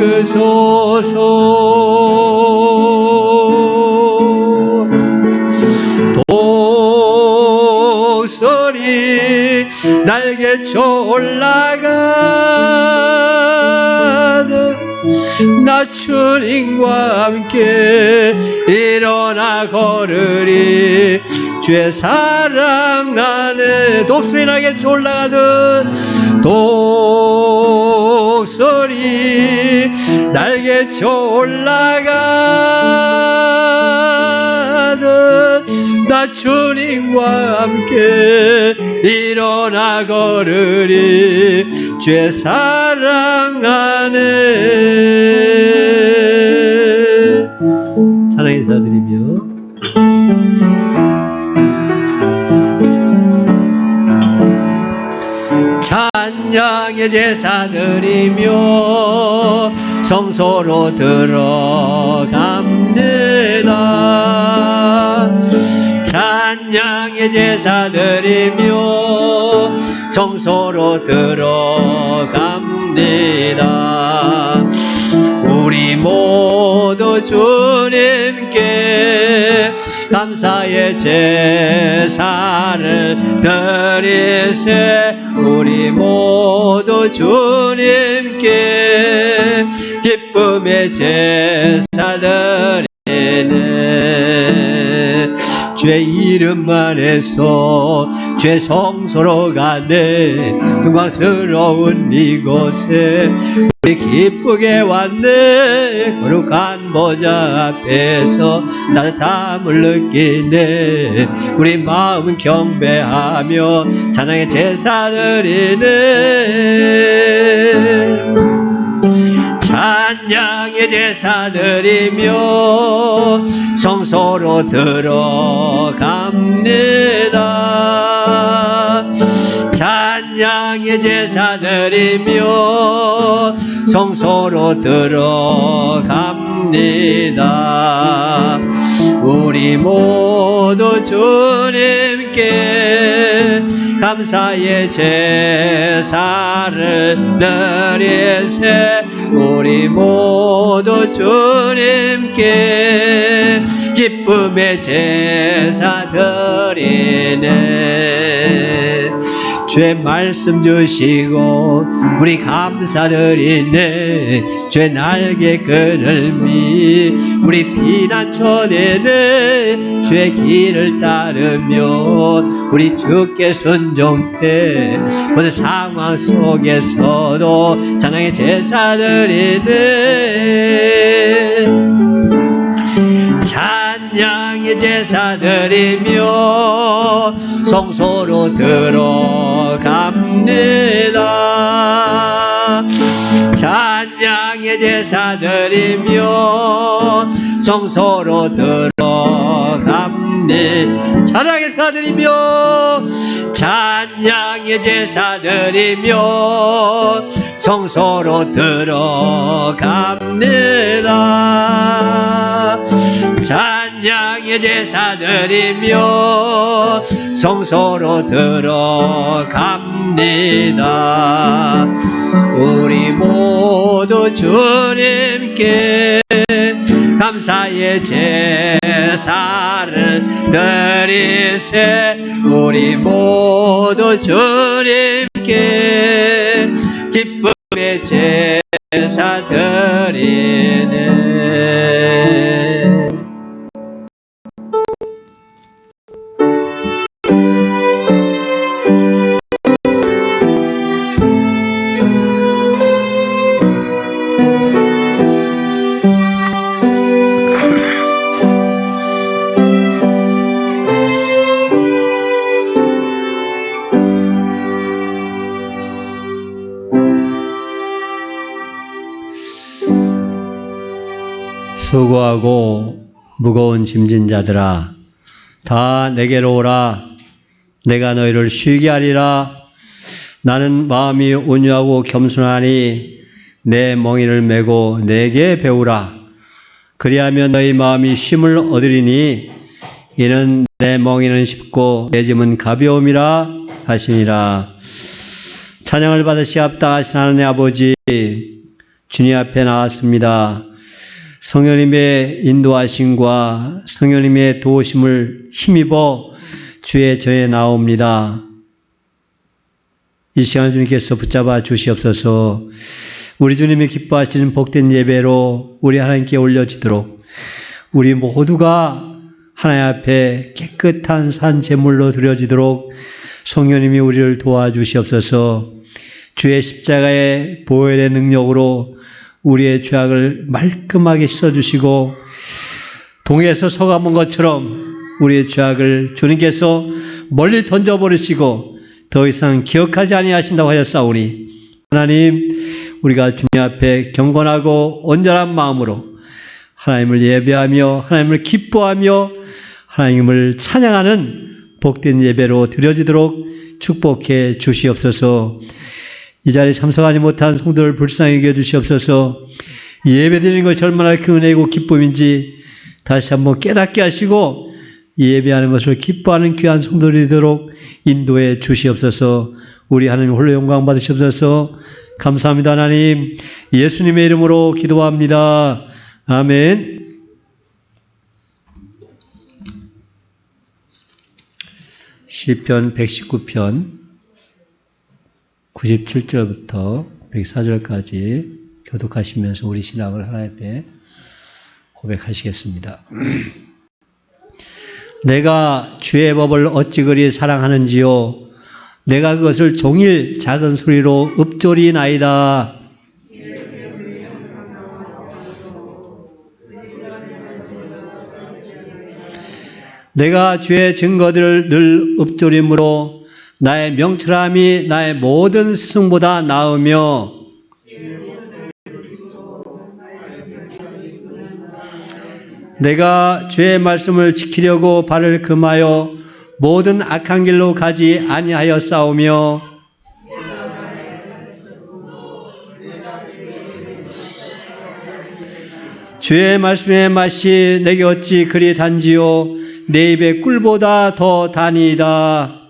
주소서. 독수리 날개쳐 올라가는 나 주님과 함께 일어나 걸으리. 주의 사랑 안에 독수리 날개쳐 올라가는 독수리 날개쳐 올라가는 나 주님과 함께 일어나 걸으리. 주의 사랑 안에. 찬양 인사드리며 찬양의 제사 드리며 성소로 들어갑니다. 찬양의 제사 드리며 성소로 들어갑니다. 우리 모두 주님께 감사의 제사를 드리세. 우리 모두 주님께 기쁨의 제사 드리네. 주의 이름만 해서 주의 성소로 가네. 영광스러운 이곳에 우리 기쁘게 왔네. 거룩한 보좌 앞에서 따뜻함을 느끼네. 우리 마음은 경배하며 찬양의 제사 드리네. 찬양의 제사 드리며 성소로 들어갑니다. 찬양의 제사 드리며 성소로 들어갑니다. 우리 모두 주님께 감사의 제사를 드리세. 우리 모두 주님께 기쁨의 제사 드리네. 주의 말씀 주시고 우리 감사드리네. 주의 날개 그늘미 우리 피난처되네. 주의 길을 따르며 우리 주께 순종해. 모든 상황 속에서도 찬양의 제사 드리네. 찬양의 제사 드리며 성소로 들어갑니다. 찬양의 제사 드리며 성소로 들어갑니다. 찬양의 제사 드리며 찬양의 제사 드리며 성소로 들어갑니다. 찬양의 제사 드리며 성소로 들어갑니다. 우리 모두 주님께 감사의 제사를 드리세. 우리 모두 주님께 기쁨의 제사 드리네. 수고하고 무거운 짐진 자들아 다 내게로 오라. 내가 너희를 쉬게 하리라. 나는 마음이 온유하고 겸손하니 내 멍에를 메고 내게 배우라. 그리하면 너희 마음이 쉼을 얻으리니 이는 내 멍에는 쉽고 내 짐은 가벼움이라 하시니라. 찬양을 받으시옵다 하신 하나님 아버지, 주님 앞에 나왔습니다. 성령님의 인도하심과 성령님의 도우심을 힘입어 주의 전에 나옵니다. 이 시간 주님께서 붙잡아 주시옵소서. 우리 주님이 기뻐하시는 복된 예배로 우리 하나님께 올려지도록 우리 모두가 하나님 앞에 깨끗한 산 제물로 드려지도록 성령님이 우리를 도와주시옵소서. 주의 십자가의 보혈의 능력으로 우리의 죄악을 말끔하게 씻어주시고 동해에서 서가문 것처럼 우리의 죄악을 주님께서 멀리 던져버리시고 더 이상 기억하지 아니하신다고 하셨사오니 하나님, 우리가 주님 앞에 경건하고 온전한 마음으로 하나님을 예배하며 하나님을 기뻐하며 하나님을 찬양하는 복된 예배로 드려지도록 축복해 주시옵소서. 이 자리에 참석하지 못한 성도를 불쌍히 여겨 주시옵소서. 예배 드리는 것이 얼마나 큰 은혜이고 기쁨인지 다시 한번 깨닫게 하시고 예배하는 것을 기뻐하는 귀한 성도들이 되도록 인도해 주시옵소서. 우리 하나님 홀로 영광 받으시옵소서. 감사합니다. 하나님, 예수님의 이름으로 기도합니다. 아멘. 시편 119편 97절부터 104절까지 교독하시면서 우리 신앙을 하나님 앞에 고백하시겠습니다. 내가 주의 법을 어찌 그리 사랑하는지요. 내가 그것을 종일 작은 소리로 읊조리나이다. 내가 주의 증거들을 늘 읊조림으로 나의 명철함이 나의 모든 스승보다 나으며 내가 주의 말씀을 지키려고 발을 금하여 모든 악한 길로 가지 아니하였사오며 주의 말씀의 맛이 내게 어찌 그리 단지요 내 입의 꿀보다 더 다니이다.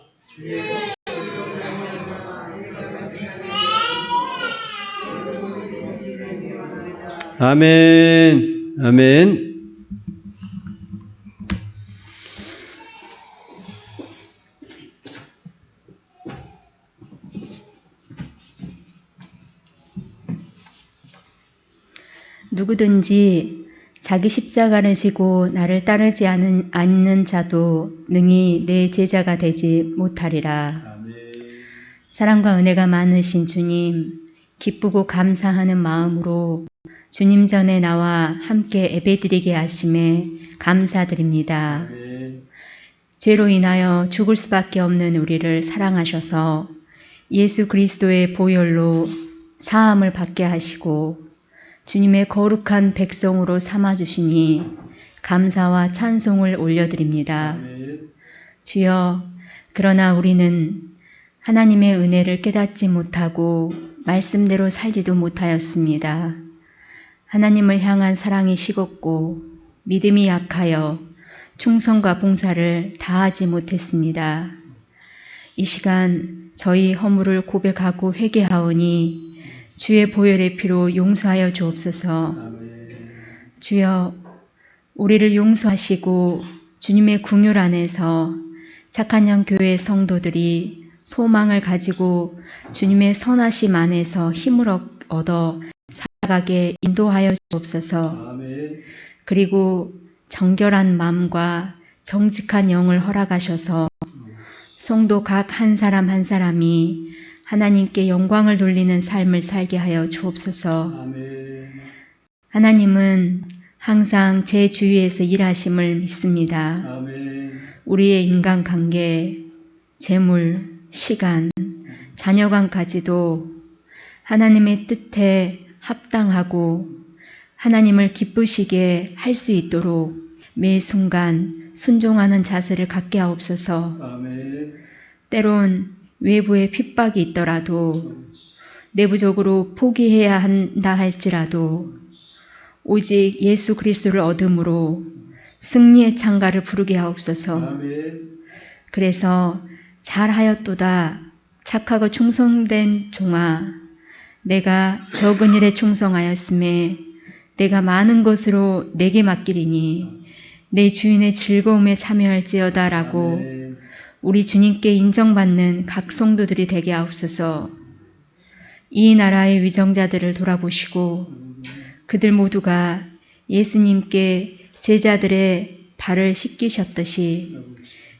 아멘. 아멘. 누구든지 자기 십자가를 지고 나를 따르지 않는 자도 능히 내 제자가 되지 못하리라. 아멘. 사랑과 은혜가 많으신 주님, 기쁘고 감사하는 마음으로 주님 전에 나와 함께 예배드리게 하심에 감사드립니다. 아멘. 죄로 인하여 죽을 수밖에 없는 우리를 사랑하셔서 예수 그리스도의 보혈로 사함을 받게 하시고 주님의 거룩한 백성으로 삼아주시니 감사와 찬송을 올려드립니다. 아멘. 주여, 그러나 우리는 하나님의 은혜를 깨닫지 못하고 말씀대로 살지도 못하였습니다. 하나님을 향한 사랑이 식었고 믿음이 약하여 충성과 봉사를 다하지 못했습니다. 이 시간 저희 허물을 고백하고 회개하오니 주의 보혈의 피로 용서하여 주옵소서. 아멘. 주여, 우리를 용서하시고 주님의 긍휼 안에서 착한 양 교회 성도들이 소망을 가지고 주님의 선하심 안에서 힘을 얻어 살아가게 인도하여 주옵소서. 아멘. 그리고 정결한 마음과 정직한 영을 허락하셔서 성도 각 한 사람 한 사람이 하나님께 영광을 돌리는 삶을 살게 하여 주옵소서. 아멘. 하나님은 항상 제 주위에서 일하심을 믿습니다. 아멘. 우리의 인간관계, 재물, 시간, 자녀관까지도 하나님의 뜻에 합당하고 하나님을 기쁘시게 할 수 있도록 매 순간 순종하는 자세를 갖게 하옵소서. 아멘. 때론 외부에 핍박이 있더라도 내부적으로 포기해야 한다 할지라도 오직 예수 그리스도를 얻음으로 승리의 창가를 부르게 하옵소서. 아멘. 그래서 잘하였도다 착하고 충성된 종아, 내가 적은 일에 충성하였음에 내가 많은 것으로 내게 맡기리니 내 주인의 즐거움에 참여할지어다라고 우리 주님께 인정받는 각 성도들이 되게 하옵소서. 이 나라의 위정자들을 돌아보시고 그들 모두가 예수님께 제자들의 발을 씻기셨듯이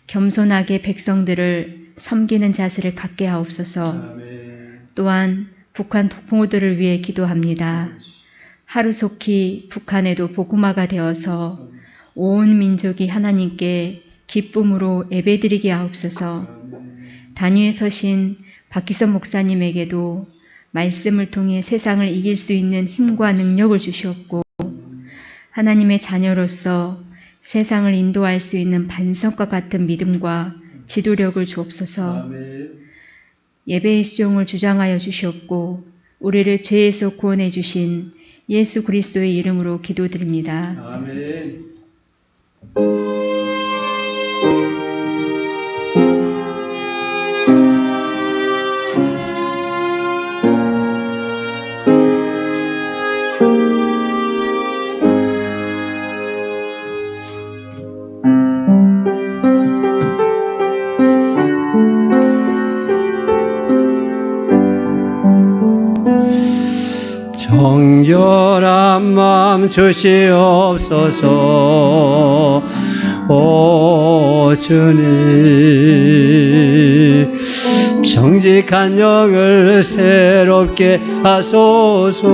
겸손하게 백성들을 섬기는 자세를 갖게 하옵소서. 또한 북한 동포들을 위해 기도합니다. 하루속히 북한에도 복음화가 되어서 온 민족이 하나님께 기쁨으로 예배드리게 하옵소서. 단위에 서신 박기선 목사님에게도 말씀을 통해 세상을 이길 수 있는 힘과 능력을 주시옵고 하나님의 자녀로서 세상을 인도할 수 있는 반석과 같은 믿음과 지도력을 주옵소서. 예배의 수종을 주장하여 주시옵고 우리를 죄에서 구원해 주신 예수 그리스도의 이름으로 기도드립니다. 아멘. 정결한 마음 주시옵소서. 오 주님, 정직한 영을 새롭게 하소서.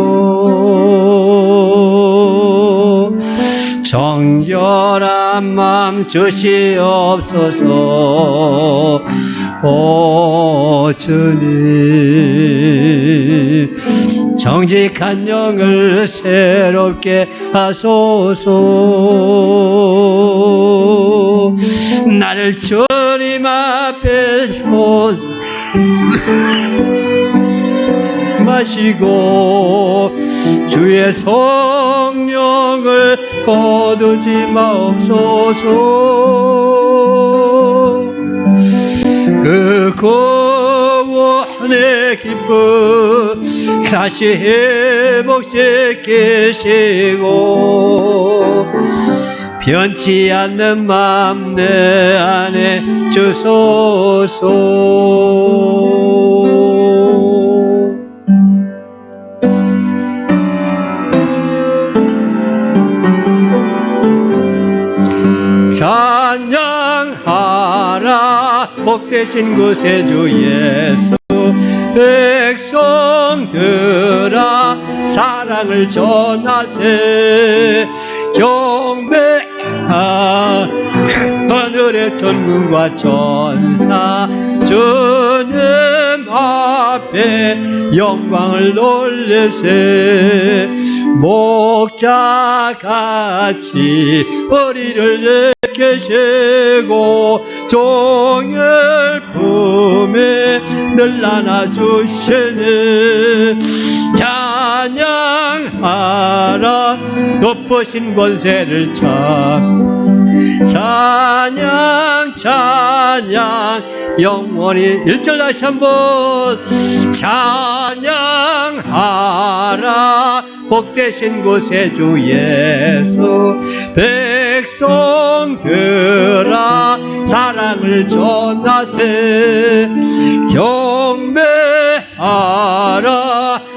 정결한 마음 주시옵소서. 오 주님, 정직한 영을 새롭게 하소서. 나를 주님 앞에 마시고 주의 성령을 거두지 마옵소서. 그 구원의 기쁨 다시 회복시키시고 변치 않는 마음 내 안에 주소서. 찬양하라 복되신 구세주 예수. 백성들아 사랑을 전하세. 경배하 하늘의 천군과 천사 주님 앞에 영광을 돌리세. 목자같이 우리를 계시고 종일 품에 늘 안아주시네. 찬양하라 높으신 권세를 찬양 찬양 영원히 1절 다시 한번 찬양하라 복되신 구세주 예수. 백성들아 사랑을 전하세. 경배하라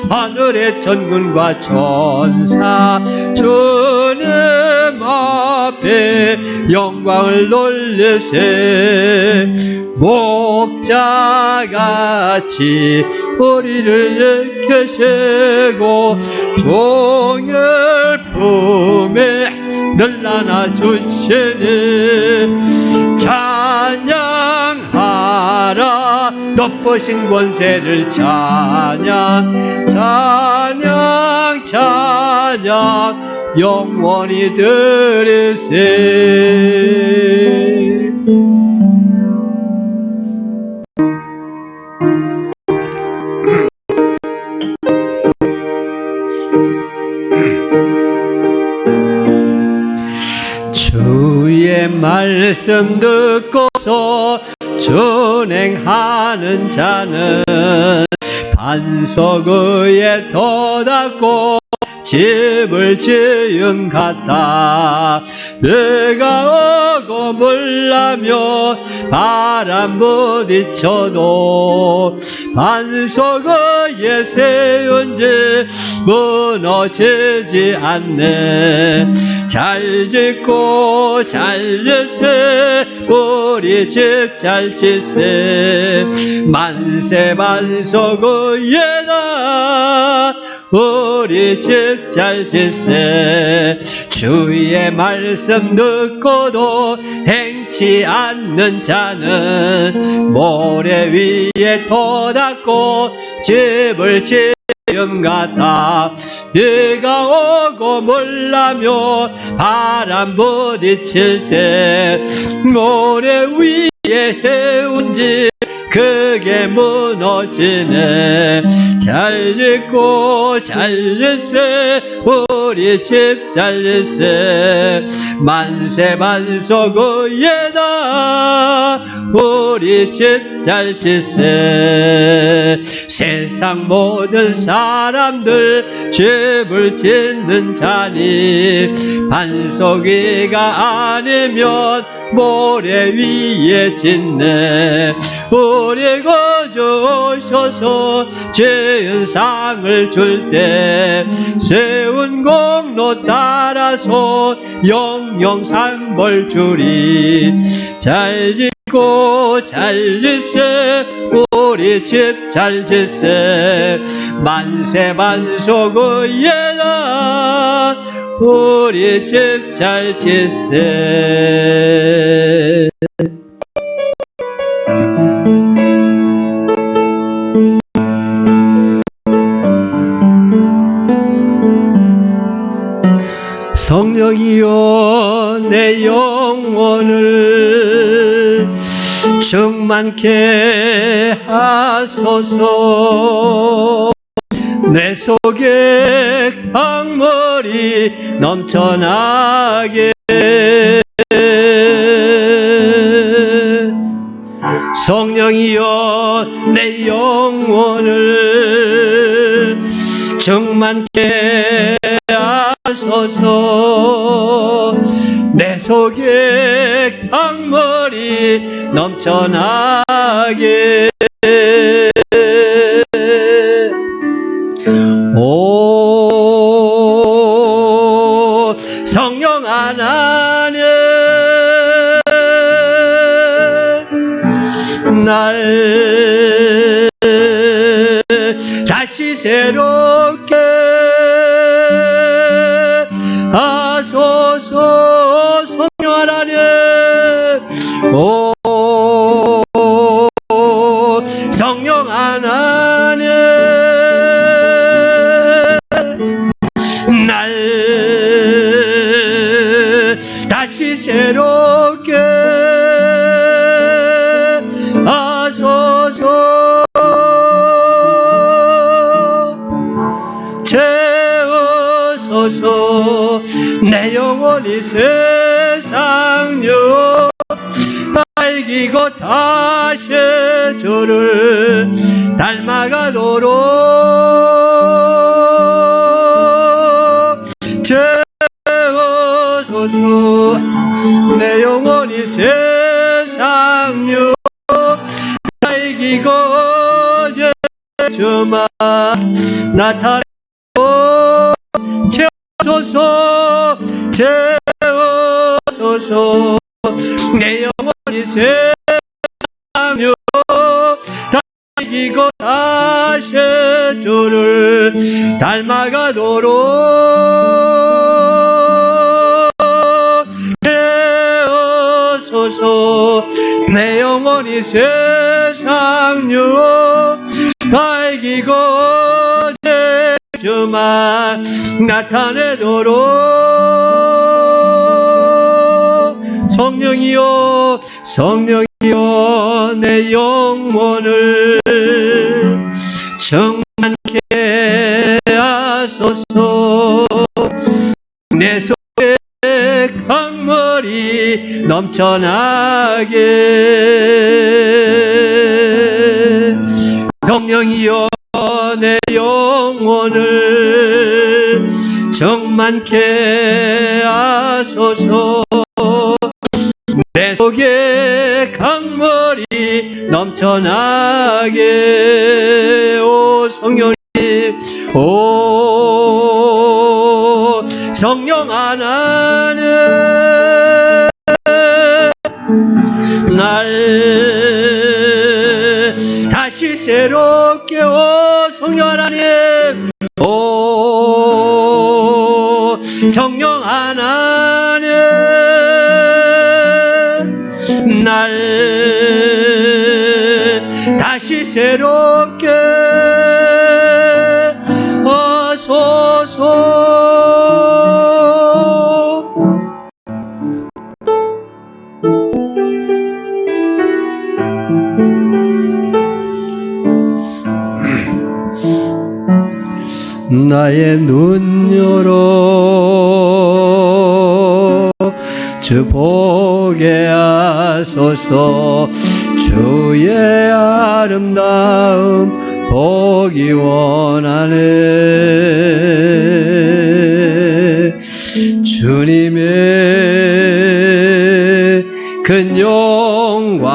하늘의 천군과 천사 주님 앞에 영광을 돌리세. 목자같이 우리를 계시고 종일 품에 늘 안아주시네. 찬양하라 높으신 권세를 찬양 찬양 찬양 영원히 들으세. 주의 말씀 듣고서 준행하는 자는 반석위에 돋았고 집을 지은 같다. 내가 오고 물나며 바람 부딪혀도 반석 위에 세운 집 무너지지 않네. 잘 짓고 잘 짓세 우리 집 잘 짓세. 만세 반석 위에다 우리 집 잘 짓세. 주의 말씀 듣고도 행치 않는 자는 모래 위에 돋았고 집을 지음 같다. 비가 오고 물나며 바람 부딪힐 때 모래 위에 세운 집 그게 무너지네. 잘 짓고 잘 짓세 우리 집 잘 짓세. 만세 반석 위에다 우리 집 잘 짓세. 세상 모든 사람들 집을 짓는 자니 반석 위가 아니면 모래 위에 짓네. 우리 거저 오셔서 지은 상을 줄 때 세운 공로 따라서 영영 상벌 주리. 잘 짓고 잘 짓세 우리 집 잘 짓세. 만세 반석 위에다 우리 집 잘 짓세. 성령이여 내 영혼을 충만케 하소서. 내 속에 강물이 넘쳐나게. 성령이여 내 영혼을 충만케 하소서. 내 속에 강물이 넘쳐나게. 오 성령 하나님 날 다시 새롭게 하소서. 성령 하나님 오 성령 하나님 날 다시 새롭게 하소서. 채우소서. 내 영혼이 세상 유 이기고 다시 주를 닮아가도록 채워소서. 내 영혼이 세상 유 이기고 주만 나타내고 채워소서. 채워소서. 내 영혼이 세상 유 이기고 다시 주를 닮아가도록 채워소서. 내 영혼이 세상 유 이기고 주만 나타내도록. 성령이여 성령이여 내 영혼을 충만케 하소서. 내 속에 강물이 넘쳐나게. 성령이여 내 영혼을 정만케 하소서. 내 속에 강물이 넘쳐나게. 오 성령님, 오 성령 하나님, 날 다시 새롭게. 오 성령 하나님, 오 성령 하나님, 날 다시 새롭게 하소서. 나의 눈 열어 주 보게 하소서. 주의 아름다움 보기 원하네. 주님의 큰 영광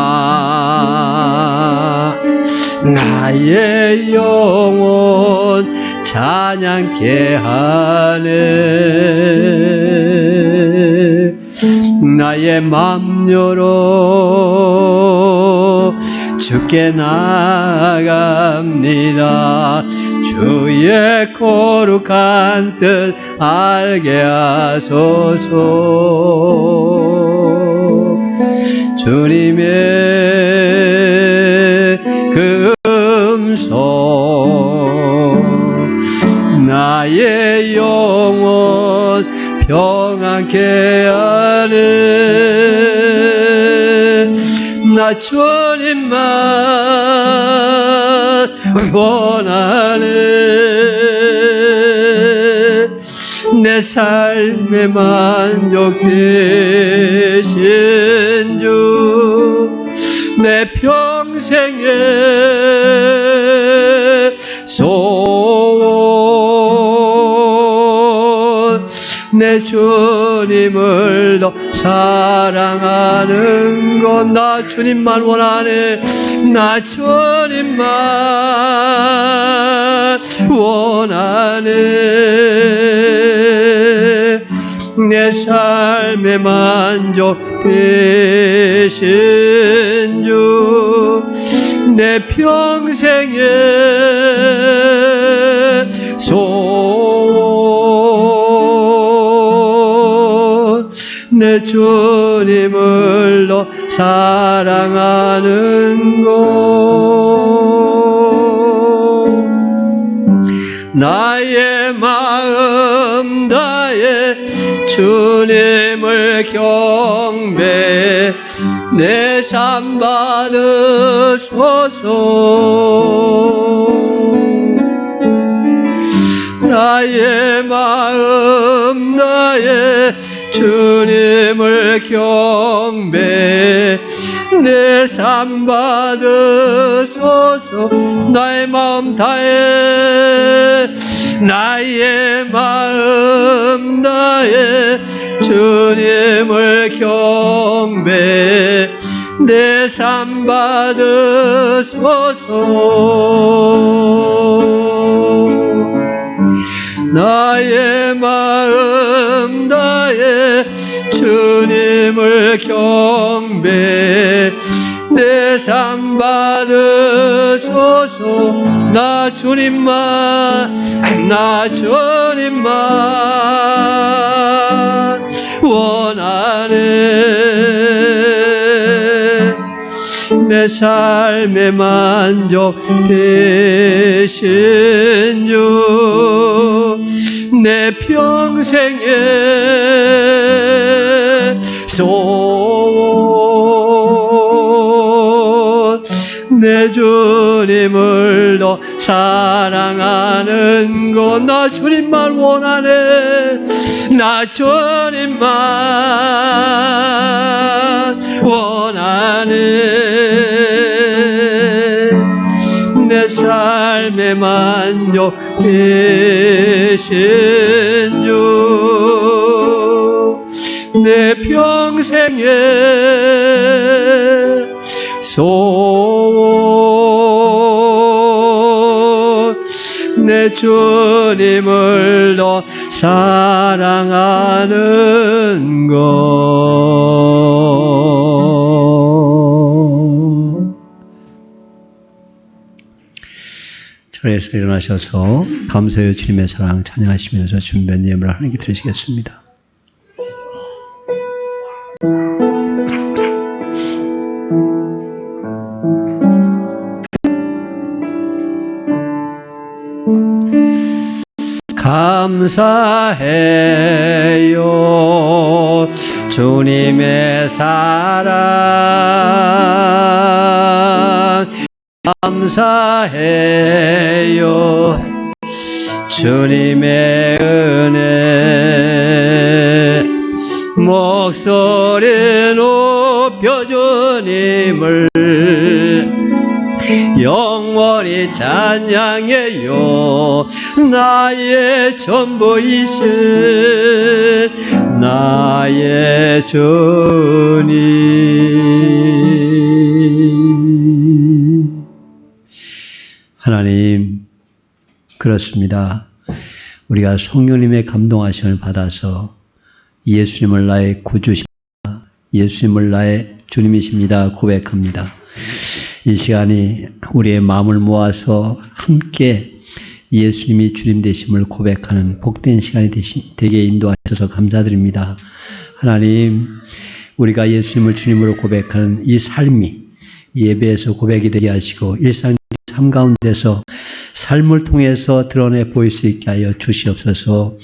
나의 영혼 찬양케 하네. 나의 맘 열어 주께 나아갑니다. 주의 거룩한 뜻 알게 하소서. 주님의 그 음성 나의 영혼 평안케 하네. 나 주님만 원하네. 내 삶의 만족 되신 주, 내 평생의 소원, 내 주님을 더 사랑하는 것. 나 주님만 원하네. 나 주님만 원하네. 내 삶의 만족 되신 주, 내 평생의 소원, 내 주님을 더 사랑하는 것. 나의 마음 다해 주님을 경배 내 삶 받으소서. 나의 마음 나의 주님을 경배 내 삶 받으소서. 나의 마음 다해 나의 마음 다해 주님을 경배 내 삶 받으소서. 나의 마음 다해 주님을 경배 내 삶 받으소서. 나 주님만 원하네. 내 삶의 만족 되신 주, 내 평생의 소원, 내 주님을 더 사랑하는 것. 나 주님만 원하네. 나 주님만 원하네. 내 삶의 만족 되신 주, 내 평생의 소원, 내 주님을 더 사랑하는 것. 자리에서 일어나셔서 감사의 주님의 사랑 찬양하시면서 준비한 예물을 하나님께 드리시겠습니다. 감사해요 주님의 사랑, 감사해요 주님의 은혜, 목소리 높여 주님을 영원히 찬양해요. 나의 전부이신 나의 주님. 하나님, 그렇습니다. 우리가 성령님의 감동하심을 받아서 예수님을 나의 구주십니다, 예수님을 나의 주님이십니다 고백합니다. 이 시간이 우리의 마음을 모아서 함께 예수님이 주님 되심을 고백하는 복된 시간이 되게 인도하셔서 감사드립니다. 하나님, 우리가 예수님을 주님으로 고백하는 이 삶이 예배에서 고백이 되게 하시고 일상 삶 가운데서 삶을 통해서 드러내 보일 수 있게 하여 주시옵소서.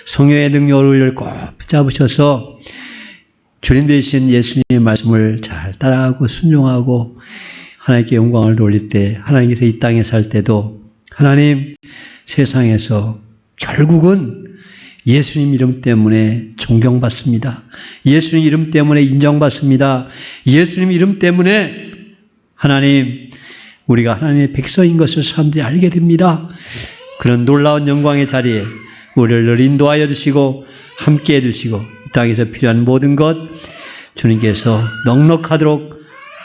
성령의 능력을 꼭 붙잡으셔서 주님 되신 예수님의 말씀을 잘 따라가고 순종하고 하나님께 영광을 돌릴 때, 하나님께서 이 땅에 살 때도 하나님, 세상에서 결국은 예수님 이름 때문에 존경받습니다. 예수님 이름 때문에 인정받습니다. 예수님 이름 때문에 하나님, 우리가 하나님의 백성인 것을 사람들이 알게 됩니다. 그런 놀라운 영광의 자리에 우리를 늘 인도하여 주시고 함께해 주시고 이 땅에서 필요한 모든 것 주님께서 넉넉하도록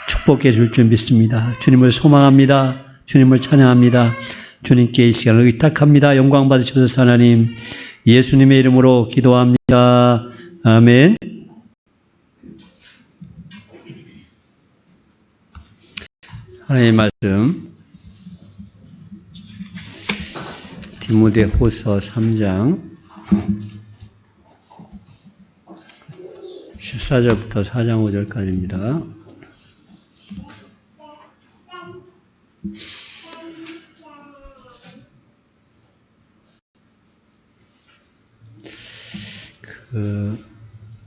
축복해 줄 줄 믿습니다. 주님을 소망합니다. 주님을 찬양합니다. 주님께 이 시간을 의탁합니다. 영광 받으시옵소서. 하나님, 예수님의 이름으로 기도합니다. 아멘. 하나님의 말씀 디모데후서 3장 14절부터 4장 5절까지입니다.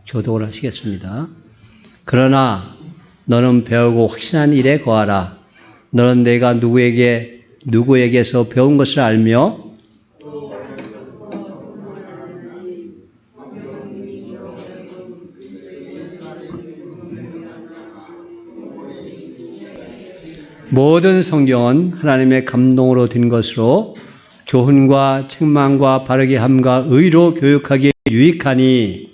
교독을 하시겠습니다. 그러나 너는 배우고 확신한 일에 거하라. 너는 내가 누구에게서 배운 것을 알며 모든 성경은 하나님의 감동으로 된 것으로 교훈과 책망과 바르게 함과 의로 교육하기에 유익하니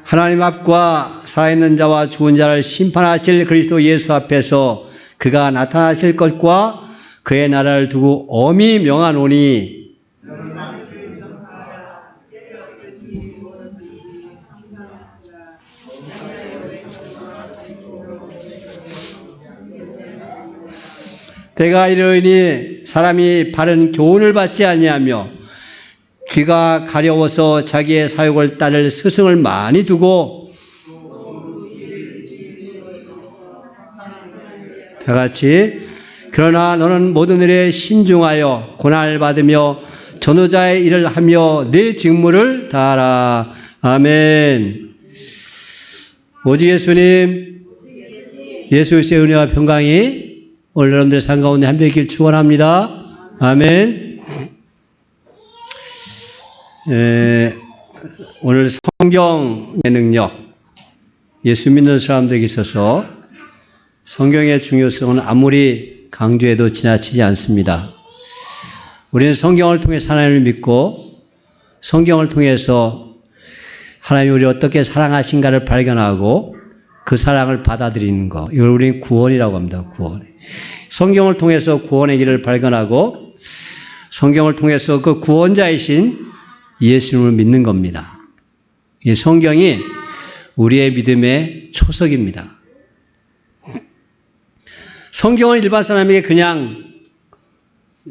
하나님 앞과 살아있는 자와 죽은 자를 심판하실 그리스도 예수 앞에서 그가 나타나실 것과 그의 나라를 두고 엄히 명하노니 때가 이르니 사람이 바른 교훈을 받지 아니하며 귀가 가려워서 자기의 사욕을 따를 스승을 많이 두고 다 같이 그러나 너는 모든 일에 신중하여 고난을 받으며 전도자의 일을 하며 네 직무를 다하라. 아멘. 오직 예수님, 예수 그리스도의 은혜와 평강이 오늘 여러분들 삶 가운데 함께 있길 축원합니다. 아멘. 오늘 성경의 능력, 예수 믿는 사람들에게 있어서 성경의 중요성은 아무리 강조해도 지나치지 않습니다. 우리는 성경을 통해서 하나님을 믿고 성경을 통해서 하나님이 우리를 어떻게 사랑하신가를 발견하고 그 사랑을 받아들이는 것. 이걸 우리는 구원이라고 합니다. 구원. 성경을 통해서 구원의 길을 발견하고 성경을 통해서 그 구원자이신 예수님을 믿는 겁니다. 이 성경이 우리의 믿음의 초석입니다. 성경은 일반 사람에게 그냥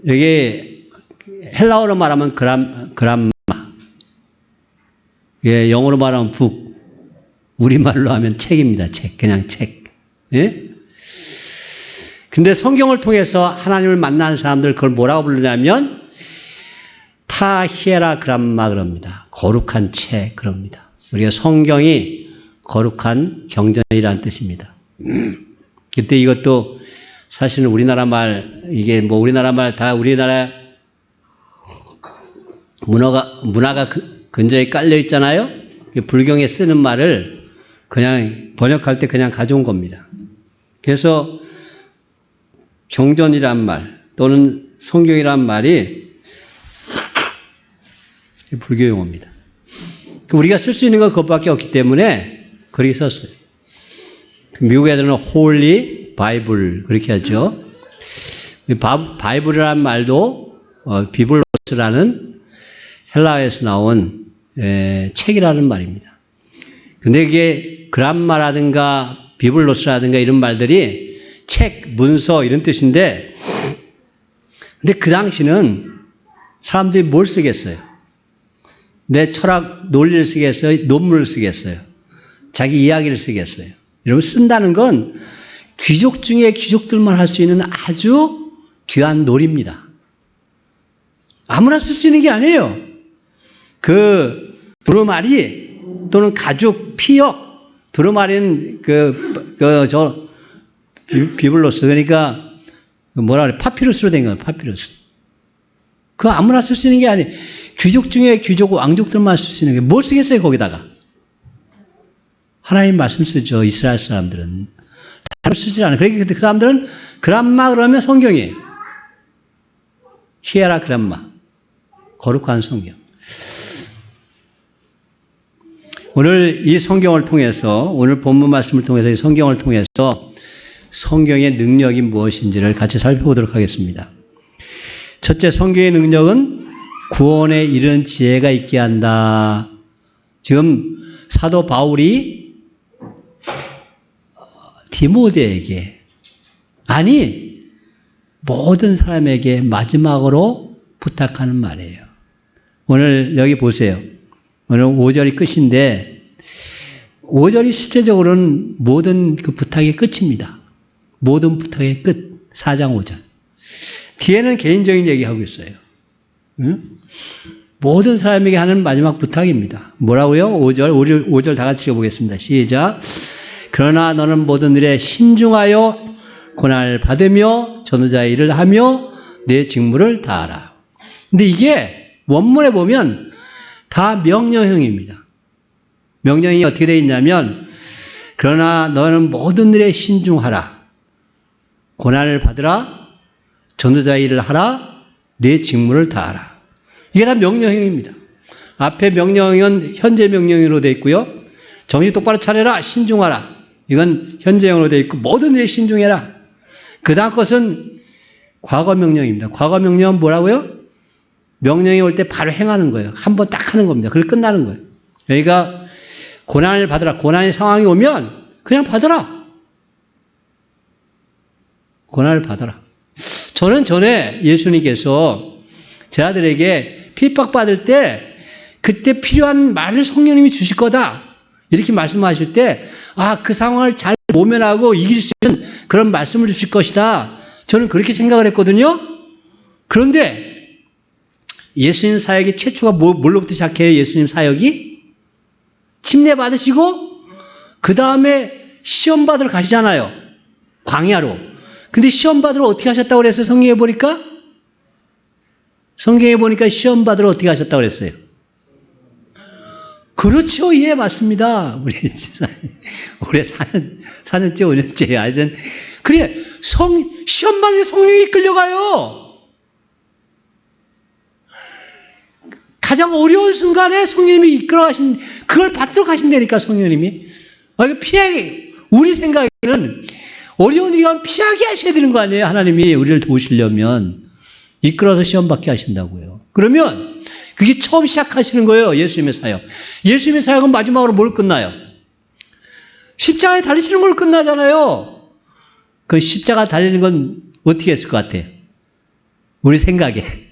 여기 헬라어로 말하면 그람마, 예, 영어로 말하면 북, 우리말로 하면 책입니다. 책, 그냥 책. 예? 근데 성경을 통해서 하나님을 만난 사람들 그걸 뭐라고 부르냐면 타히에라 그람마 그럽니다. 거룩한 책 그럽니다. 우리가 성경이 거룩한 경전이라는 뜻입니다. 그때 이것도 사실은 우리나라 말, 이게 뭐 우리나라 말 다 우리나라 문화가 근저에 깔려 있잖아요. 불경에 쓰는 말을 그냥 번역할 때 그냥 가져온 겁니다. 그래서 경전이란 말 또는 성경이란 말이 불교 용어입니다. 우리가 쓸 수 있는 건 그것밖에 없기 때문에 그렇게 썼어요. 미국 애들은 홀리 바이블 그렇게 하죠. 바이블이라는 말도 비블로스라는 헬라어에서 나온 책이라는 말입니다. 근데 이게 그람마라든가 비블로스라든가 이런 말들이 책, 문서 이런 뜻인데 근데 그 당시는 사람들이 뭘 쓰겠어요? 내 철학 논리를 쓰겠어요? 논문을 쓰겠어요? 자기 이야기를 쓰겠어요? 이러면 쓴다는 건 귀족 중에 귀족들만 할 수 있는 아주 귀한 놀이입니다. 아무나 쓸 수 있는 게 아니에요. 그 두루마리 또는 가죽 피역, 두루마리는 비블로스 그러니까 뭐라 그래 파피루스로 된 거예요. 파피루스. 그거 아무나 쓸 수 있는 게 아니에요. 귀족 중에 귀족 왕족들만 쓸 수 있는 게 뭘 쓰겠어요 거기다가. 하나님 말씀 쓰죠. 이스라엘 사람들은. 다른 쓰지 않아요. 그러니까 그 사람들은 그람마 그러면 성경이에요. 히에라 그람마. 거룩한 성경. 오늘 이 성경을 통해서 오늘 본문 말씀을 통해서 이 성경을 통해서 성경의 능력이 무엇인지를 같이 살펴보도록 하겠습니다. 첫째, 성경의 능력은 구원에 이른 지혜가 있게 한다. 지금 사도 바울이 디모데에게 아니 모든 사람에게 마지막으로 부탁하는 말이에요. 오늘 여기 보세요. 오늘 5절이 끝인데 5절이 실제적으로는 모든 그 부탁의 끝입니다. 모든 부탁의 끝. 4장 5절. 뒤에는 개인적인 얘기하고 있어요. 응? 모든 사람에게 하는 마지막 부탁입니다. 뭐라고요? 5절 다 같이 읽어보겠습니다. 시작. 그러나 너는 모든 일에 신중하여 고난을 받으며 전도자의 일을 하며 내 직무를 다하라. 근데 이게 원문에 보면 다 명령형입니다. 명령이 어떻게 되어 있냐면 그러나 너는 모든 일에 신중하라. 고난을 받으라. 전도자의 일을 하라. 내 직무를 다하라. 이게 다 명령형입니다. 앞에 명령은 현재 명령으로 되어 있고요. 정신 똑바로 차려라. 신중하라. 이건 현재형으로 되어 있고 모든 일에 신중해라. 그 다음 것은 과거 명령입니다. 과거 명령은 뭐라고요? 명령이 올 때 바로 행하는 거예요. 한 번 딱 하는 겁니다. 그걸 끝나는 거예요. 여기가 고난을 받으라. 고난의 상황이 오면 그냥 받아라. 고난을 받아라. 저는 전에 예수님께서 제 아들에게 핍박받을 때 그때 필요한 말을 성령님이 주실 거다. 이렇게 말씀하실 때 그 상황을 잘 모면하고 이길 수 있는 그런 말씀을 주실 것이다. 저는 그렇게 생각을 했거든요. 그런데 예수님 사역의 최초가 뭘로부터 시작해요? 예수님 사역이? 침례 받으시고 그 다음에 시험 받으러 가시잖아요. 광야로. 근데 시험 받으러 어떻게 하셨다고 그랬어요? 성경에 보니까? 성경에 보니까 시험 받으러 어떻게 하셨다고 그랬어요? 그렇죠. 예, 맞습니다. 우리 올해 4년째, 5년째. 하여튼, 그래, 시험 만에 성령이 끌려가요. 가장 어려운 순간에 성령님이 이끌어 가신, 그걸 받도록 하신다니까, 성령님이. 우리 생각에는 어려운 일이 가면 피하게 하셔야 되는 거 아니에요? 하나님이 우리를 도우시려면. 이끌어서 시험 받게 하신다고요. 그러면 그게 처음 시작하시는 거예요. 예수님의 사역. 예수님의 사역은 마지막으로 뭘 끝나요? 십자가에 달리시는 걸 끝나잖아요. 그 십자가 달리는 건 어떻게 했을 것 같아요? 우리 생각에.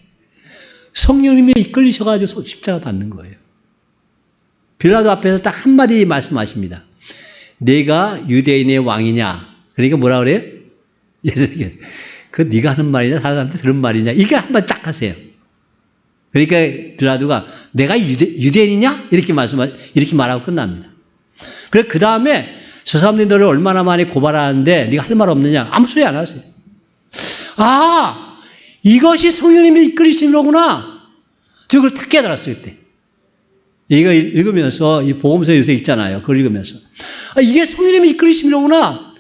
성령님이 이끌리셔가지고 십자가 받는 거예요. 빌라도 앞에서 딱 한마디 말씀하십니다. 네가 유대인의 왕이냐? 그러니까 뭐라 그래요? 예수님께. 그 네가 하는 말이냐? 사람한테 들은 말이냐? 이게 한마디 딱 하세요. 그러니까 빌라도가 내가 유대인이냐? 이렇게 말하고 끝납니다. 그래 그 다음에 저 사람들이 너를 얼마나 많이 고발하는데 네가 할 말 없느냐? 아무 소리 안 하세요. 아, 이것이 성령님이 이끌리시는 거구나. 그걸 딱 깨달았어요 그때. 이거 읽으면서 이 복음서 요새 읽잖아요. 그걸 읽으면서 아, 이게 성령님이 이끌리시는 거구나.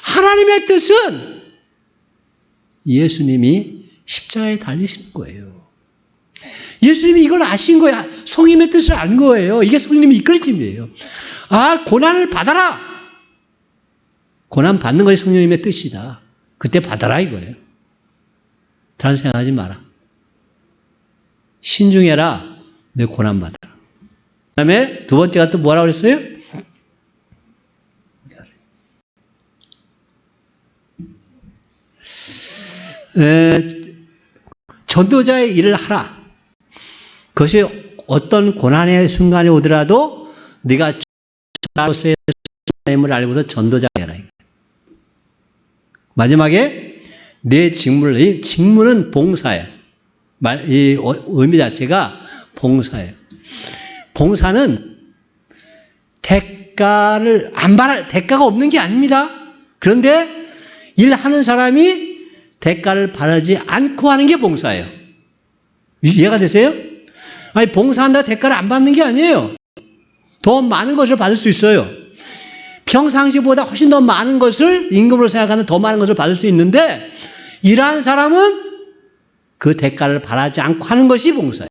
하나님의 뜻은 예수님이 십자가에 달리시는 거예요. 예수님이 이걸 아신 거야. 성령님의 뜻을 안 거예요. 이게 성령님이 이끌리심이에요. 아, 고난을 받아라. 고난 받는 것이 성령님의 뜻이다. 그때 받아라 이거예요. 다른 생각하지 마라. 신중해라. 내 고난 받아라. 그 다음에 두 번째가 또 뭐라고 그랬어요? 전도자의 일을 하라. 그것이 어떤 고난의 순간이 오더라도 네가 전도자로서의 삶을 알고서 전도자가 해라. 마지막에 내 직무는 봉사예요. 이 의미 자체가 봉사예요. 봉사는 대가가 없는 게 아닙니다. 그런데 일하는 사람이 대가를 바라지 않고 하는 게 봉사예요. 이해가 되세요? 아니, 봉사한다 대가를 안 받는 게 아니에요. 더 많은 것을 받을 수 있어요. 평상시보다 훨씬 더 많은 것을 임금으로 생각하는 더 많은 것을 받을 수 있는데 일하는 사람은 그 대가를 바라지 않고 하는 것이 봉사예요.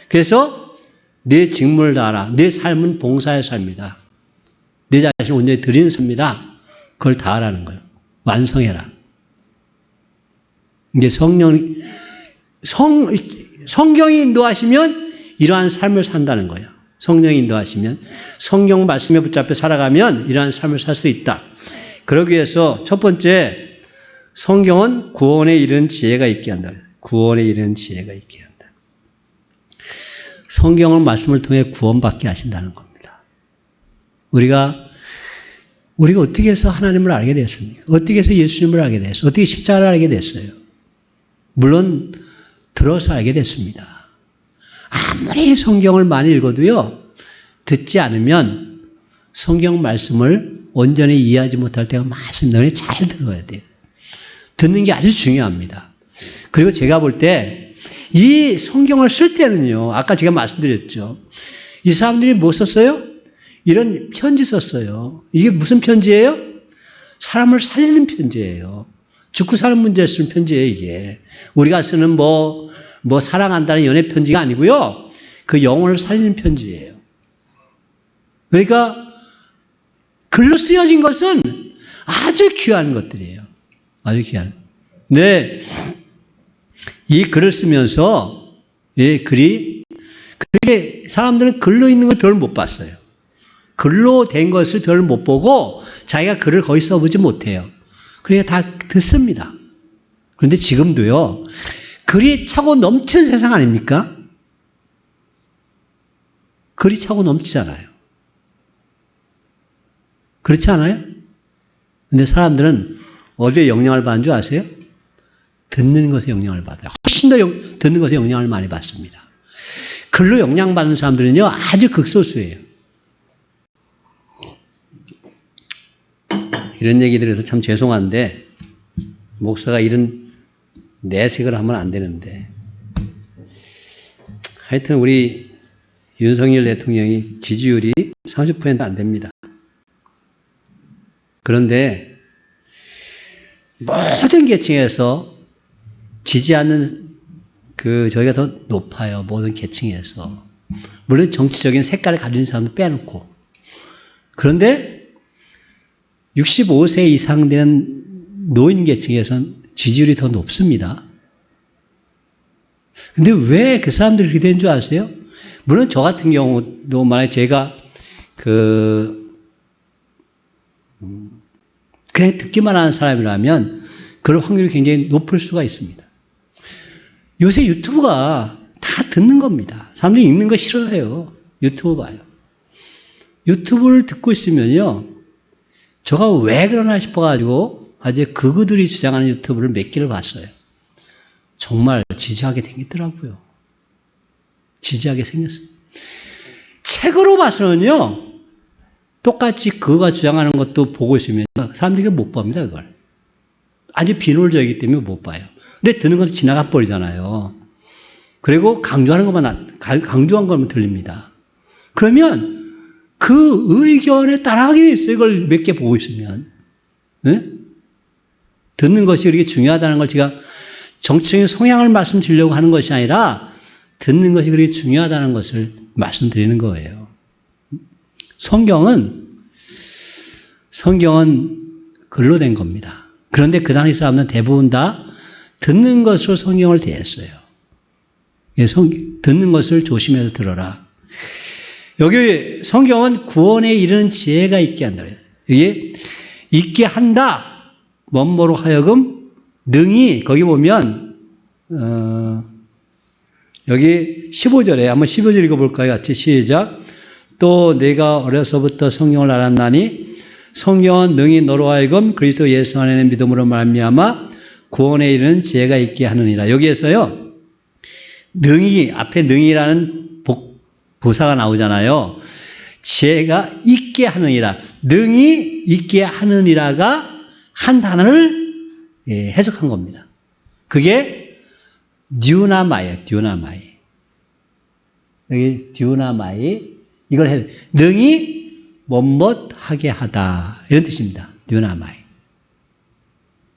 그래서 내 직무를 다하라. 내 삶은 봉사의 삶이다. 내 자신을 온전히 드리는 삶이다. 그걸 다하라는 거예요. 완성해라. 이게 성경이 인도하시면 이러한 삶을 산다는 거예요. 성령이 인도하시면 성경 말씀에 붙잡혀 살아가면 이러한 삶을 살 수 있다. 그러기 위해서 첫 번째 성경은 구원에 이르는 지혜가 있게 한다. 구원에 이르는 지혜가 있게 한다. 성경을 말씀을 통해 구원받게 하신다는 겁니다. 우리가 어떻게 해서 하나님을 알게 됐습니까? 어떻게 해서 예수님을 알게 됐어요? 어떻게 십자가를 알게 됐어요? 물론 들어서 알게 됐습니다. 아무리 성경을 많이 읽어도요, 듣지 않으면 성경 말씀을 온전히 이해하지 못할 때가 많습니다. 그러니 잘 들어야 돼요. 듣는 게 아주 중요합니다. 그리고 제가 볼 때 이 성경을 쓸 때는요, 아까 제가 말씀드렸죠. 이 사람들이 뭐 썼어요? 이런 편지 썼어요. 이게 무슨 편지예요? 사람을 살리는 편지예요. 죽고 사는 문제를 쓰는 편지예요, 이게. 우리가 쓰는 뭐 사랑한다는 연애 편지가 아니고요. 그 영혼을 살리는 편지예요. 그러니까 글로 쓰여진 것은 아주 귀한 것들이에요. 아주 귀한. 근데 이 글을 쓰면서 이 글이 그렇게 사람들은 글로 있는 걸 별로 못 봤어요. 글로 된 것을 별로 못 보고 자기가 글을 거의 써보지 못해요. 그러니까 다 듣습니다. 그런데 지금도요, 글이 차고 넘치는 세상 아닙니까? 글이 차고 넘치잖아요. 그렇지 않아요? 근데 사람들은 어디에 영향을 받는 줄 아세요? 듣는 것에 영향을 받아요. 훨씬 더 듣는 것에 영향을 많이 받습니다. 글로 영향받는 사람들은요, 아주 극소수예요. 이런 얘기 들어서 참 죄송한데, 목사가 이런 내색을 하면 안 되는데. 하여튼 우리 윤석열 대통령이 지지율이 30%안 됩니다. 그런데 모든 계층에서 지지하는 저희가 더 높아요. 모든 계층에서. 물론 정치적인 색깔을 가진 사람도 빼놓고. 그런데 65세 이상 된 노인 계층에서는 지지율이 더 높습니다. 근데 왜 그 사람들이 그렇게 된 줄 아세요? 물론 저 같은 경우도 만약에 제가 그냥 듣기만 하는 사람이라면 그럴 확률이 굉장히 높을 수가 있습니다. 요새 유튜브가 다 듣는 겁니다. 사람들이 읽는 거 싫어해요. 유튜브 봐요. 유튜브를 듣고 있으면요. 제가 왜 그러나 싶어가지고 아직 그들이 주장하는 유튜브를 몇 개를 봤어요. 정말 지지하게 생겼더라고요. 지지하게 생겼어요. 책으로 봐서는요. 똑같이 그가 주장하는 것도 보고 있으면 사람들이 못 봅니다. 그걸. 아주 비논리적이기 때문에 못 봐요. 근데 듣는 것은 지나가 버리잖아요. 그리고 강조한 것만 들립니다. 그러면 그 의견에 따라가게 돼 있어요. 이걸 몇 개 보고 있으면. 네? 듣는 것이 그렇게 중요하다는 걸 제가 정치적인 성향을 말씀드리려고 하는 것이 아니라 듣는 것이 그렇게 중요하다는 것을 말씀드리는 거예요. 성경은 글로 된 겁니다. 그런데 그 당시 사람들은 대부분 다 듣는 것으로 성경을 대했어요. 듣는 것을 조심해서 들어라. 여기 성경은 구원에 이르는 지혜가 있게 한다. 이게 있게 한다. 뭐뭐로 하여금 능히 거기 보면 여기 15절에 한번 15절 읽어볼까요? 같이 시작. 또 내가 어려서부터 성경을 알았나니 성경은 능히 너로 하여금 그리스도 예수 안에 믿음으로 말미암아 구원에 이르는 지혜가 있게 하느니라. 여기에서요. 능히 앞에 능히라는 부사가 나오잖아요. 지혜가 있게 하느니라. 능히 있게 하느니라가 한 단어를 해석한 겁니다. 그게 듀나마이에요. 듀나마이. 여기 듀나마이 이걸 해 능히 뭐뭇하게 하다 이런 뜻입니다. 듀나마이.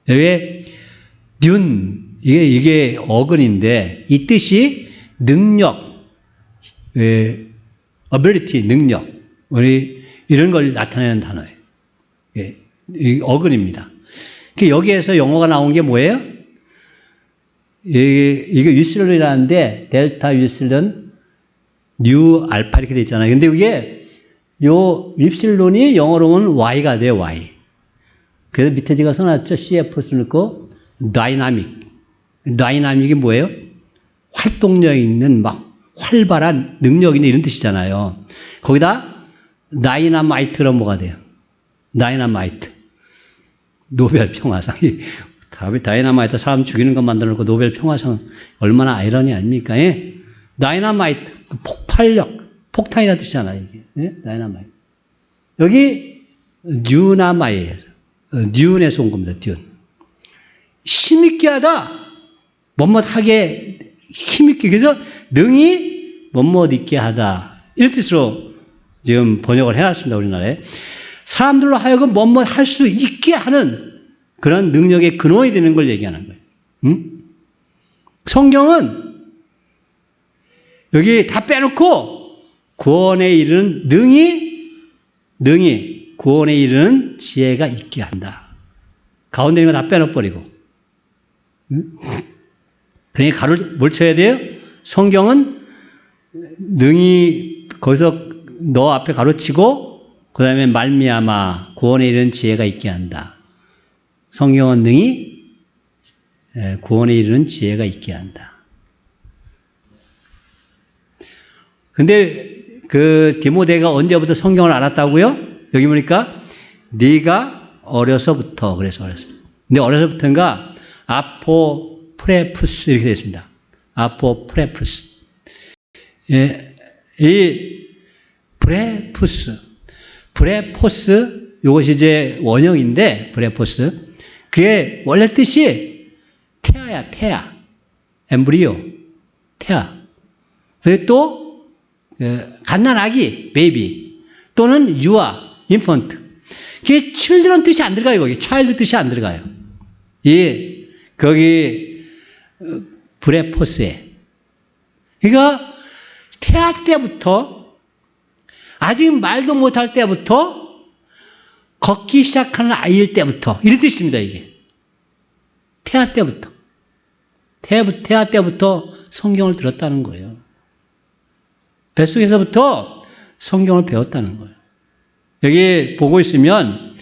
여기 듄 이게 어근인데 이 뜻이 능력, ability 능력 우리 이런 걸 나타내는 단어예요. 이 어근입니다. 여기에서 영어가 나온 게 뭐예요? 이게 위슬런이라는데 델타 위슬런 뉴 알파 이렇게 돼 있잖아요. 근데 이게 요 윕실론이 영어로는 Y가 돼요, Y. 그래서 밑에 제가 써놨죠. CF를 넣고 다이나믹. 다이나믹이 뭐예요? 활동력 있는 막 활발한 능력 있는 이런 뜻이잖아요. 거기다 다이나마이트로 뭐가 돼요? 다이나마이트. 노벨 평화상. 다이나마이트 사람 죽이는 것 만들어 놓고 노벨 평화상 얼마나 아이러니 아닙니까? 예? 다이나마이트. 폭발력. 폭탄이라는 뜻이잖아요. 이게. 예? 다이나마이트. 여기 듀나마이에요. 듀운에서 온 겁니다. 듀운. 힘있게 하다. 뭐뭇하게 힘있게. 그래서 능히 뭐뭇 있게 하다. 이런 뜻으로 지금 번역을 해놨습니다. 우리나라에. 사람들로 하여금 뭐뭇 할 수 있게 하는 그런 능력의 근원이 되는 걸 얘기하는 거예요. 응? 성경은 여기 다 빼놓고 구원에 이르는 능히 구원에 이르는 지혜가 있게 한다. 가운데 있는 거 다 빼놓버리고. 응? 그러니까 가로를 뭘 쳐야 돼요? 성경은 능히 거기서 너 앞에 가로치고 그 다음에 말미암아 구원에 이르는 지혜가 있게 한다. 성경은 능히 구원에 이르는 지혜가 있게 한다. 근데 그 디모데가 언제부터 성경을 알았다고요? 여기 보니까 네가 어려서부터 그래서 어렸어요. 근데 어려서부터인가 아포프레푸스 이렇게 되어 있습니다. 아포프레푸스. 예, 이 브레포스 이것이 이제 원형인데 브레포스 그게 원래 뜻이 태아야 태아 엠브리오 태아. 그게 또 갓난아기, 베이비 또는 유아, 인펀트. 그게 children 뜻이 안 들어가요. 거기 child 뜻이 안 들어가요. 거기 브레포스에. 그러니까 태아 때부터 아직 말도 못할 때부터 걷기 시작하는 아이일 때부터 이런 뜻입니다. 이게 태아 때부터 태아 때부터 성경을 들었다는 거예요. 뱃속에서부터 성경을 배웠다는 거예요. 여기 보고 있으면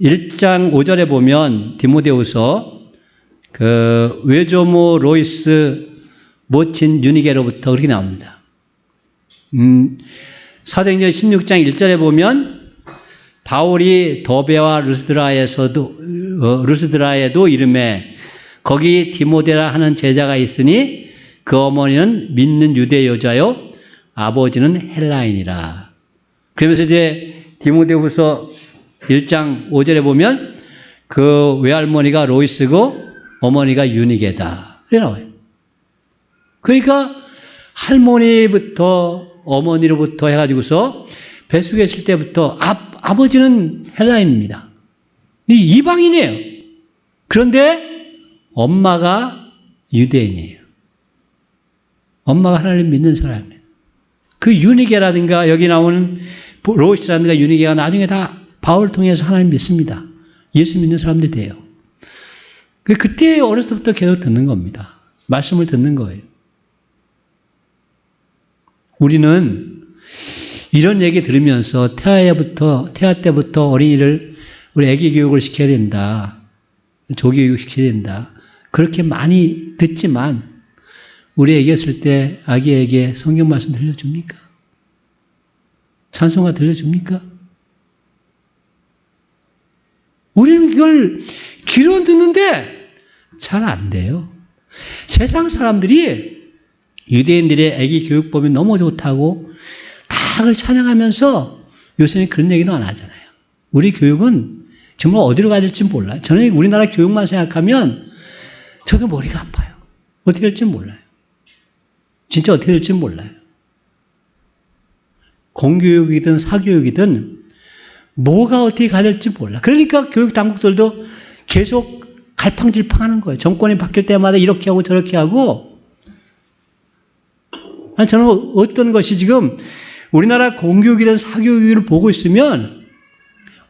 1장 5절에 보면 디모데후서 외조모 로이스 모친 유니게로부터 그렇게 나옵니다. 사도행전 16장 1절에 보면 바울이 더베와 루스드라에도 이름에 거기 디모데라 하는 제자가 있으니 그 어머니는 믿는 유대 여자요 아버지는 헬라인이라. 그러면서 이제 디모데후서 1장 5절에 보면 그 외할머니가 로이스고 어머니가 유니게다. 그래 나와요. 그러니까 할머니부터 어머니로부터 해가지고서 뱃속에 있을 때부터 아버지는 헬라인입니다. 이방인이에요. 그런데 엄마가 유대인이에요. 엄마가 하나님 믿는 사람이에요. 그 유니게라든가 여기 나오는 로이스라든가 유니게가 나중에 다 바울 통해서 하나님 믿습니다. 예수 믿는 사람들이 돼요. 그때 어렸을 때부터 계속 듣는 겁니다. 말씀을 듣는 거예요. 우리는 이런 얘기 들으면서 태아 때부터 어린이를 우리 아기 교육을 시켜야 된다. 조기 교육 시켜야 된다. 그렇게 많이 듣지만 우리 애기 있을 때 아기에게 성경 말씀 들려줍니까? 찬송가 들려줍니까? 우리는 이걸 귀로 듣는데 잘 안 돼요. 세상 사람들이 유대인들의 아기 교육법이 너무 좋다고 다 그걸 찬양하면서 요새는 그런 얘기도 안 하잖아요. 우리 교육은 정말 어디로 가야 될지 몰라요. 저는 우리나라 교육만 생각하면 저도 머리가 아파요. 어떻게 될지 몰라요. 진짜 어떻게 될지 몰라요. 공교육이든 사교육이든 뭐가 어떻게 가야 될지 몰라. 그러니까 교육 당국들도 계속 갈팡질팡하는 거예요. 정권이 바뀔 때마다 이렇게 하고 저렇게 하고. 저는 어떤 것이 지금 우리나라 공교육이든 사교육을 보고 있으면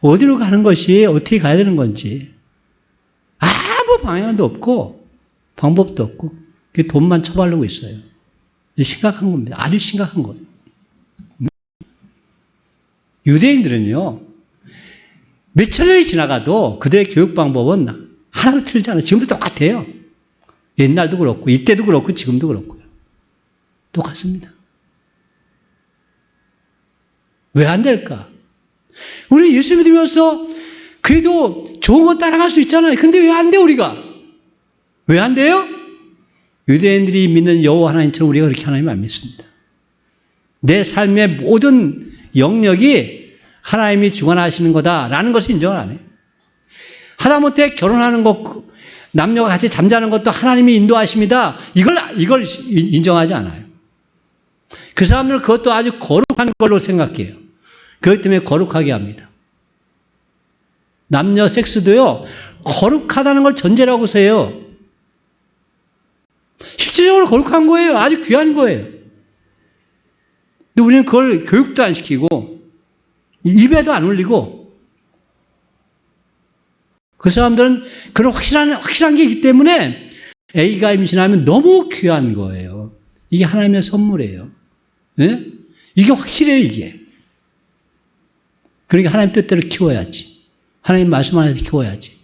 어디로 가는 것이 어떻게 가야 되는 건지 아무 방향도 없고 방법도 없고 돈만 처바르고 있어요. 심각한 겁니다. 아주 심각한 거예요. 유대인들은요, 몇천 년이 지나가도 그들의 교육 방법은 하나도 틀리지 않아요. 지금도 똑같아요. 옛날도 그렇고, 이때도 그렇고, 지금도 그렇고요. 똑같습니다. 왜 안 될까? 우리 예수 믿으면서 그래도 좋은 거 따라갈 수 있잖아요. 근데 왜 안 돼, 우리가? 왜 안 돼요? 유대인들이 믿는 여호와 하나님처럼 우리가 그렇게 하나님 안 믿습니다. 내 삶의 모든 영역이 하나님이 주관하시는 거다라는 것을 인정을 안 해요. 하다못해 결혼하는 것, 남녀가 같이 잠자는 것도 하나님이 인도하십니다. 이걸 인정하지 않아요. 그 사람들은 그것도 아주 거룩한 걸로 생각해요. 그렇기 때문에 거룩하게 합니다. 남녀 섹스도요, 거룩하다는 걸 전제라고 해요. 실질적으로 거룩한 거예요. 아주 귀한 거예요. 근데 우리는 그걸 교육도 안 시키고, 입에도 안 올리고, 그 사람들은 그런 확실한 게 있기 때문에 A가 임신하면 너무 귀한 거예요. 이게 하나님의 선물이에요. 네? 이게 확실해요, 이게. 그러니까 하나님 뜻대로 키워야지. 하나님 말씀 안에서 키워야지.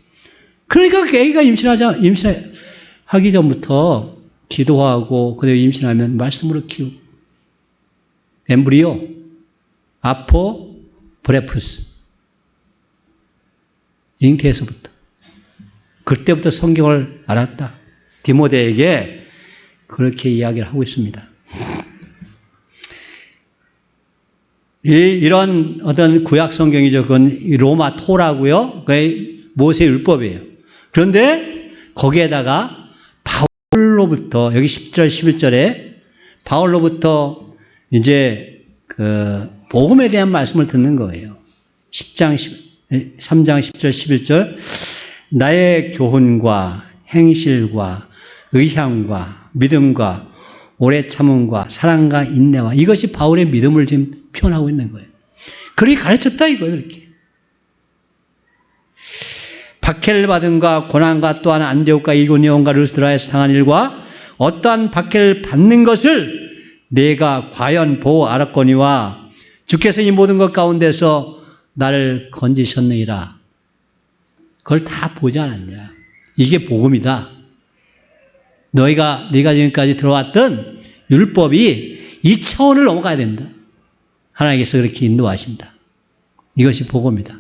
그러니까 A가 임신하기 전부터 기도하고, 그대로 임신하면 말씀으로 키우고. 엠브리오, 아포, 브레푸스. 잉태에서부터. 그때부터 성경을 알았다. 디모데에게 그렇게 이야기를 하고 있습니다. 이런 어떤 구약 성경이죠. 그건 로마 토라고요. 그게 모세의 율법이에요. 그런데 거기에다가 바울로부터 여기 10절, 11절에 바울로부터 이제 그 복음에 대한 말씀을 듣는 거예요. 3장 10절 11절 나의 교훈과 행실과 의향과 믿음과 오래 참음과 사랑과 인내와 이것이 바울의 믿음을 지금 표현하고 있는 거예요. 그렇게 가르쳤다 이거예요. 그렇게. 박해를 받은과 고난과 또한 안디옥과 이고니온과 루스드라에서 당한 일과 어떠한 박해를 받는 것을 내가 과연 보고 알았거니와 주께서 이 모든 것 가운데서 나를 건지셨느니라. 그걸 다 보지 않았냐. 이게 복음이다. 네가 지금까지 들어왔던 율법이 이 차원을 넘어가야 된다. 하나님께서 그렇게 인도하신다. 이것이 복음이다.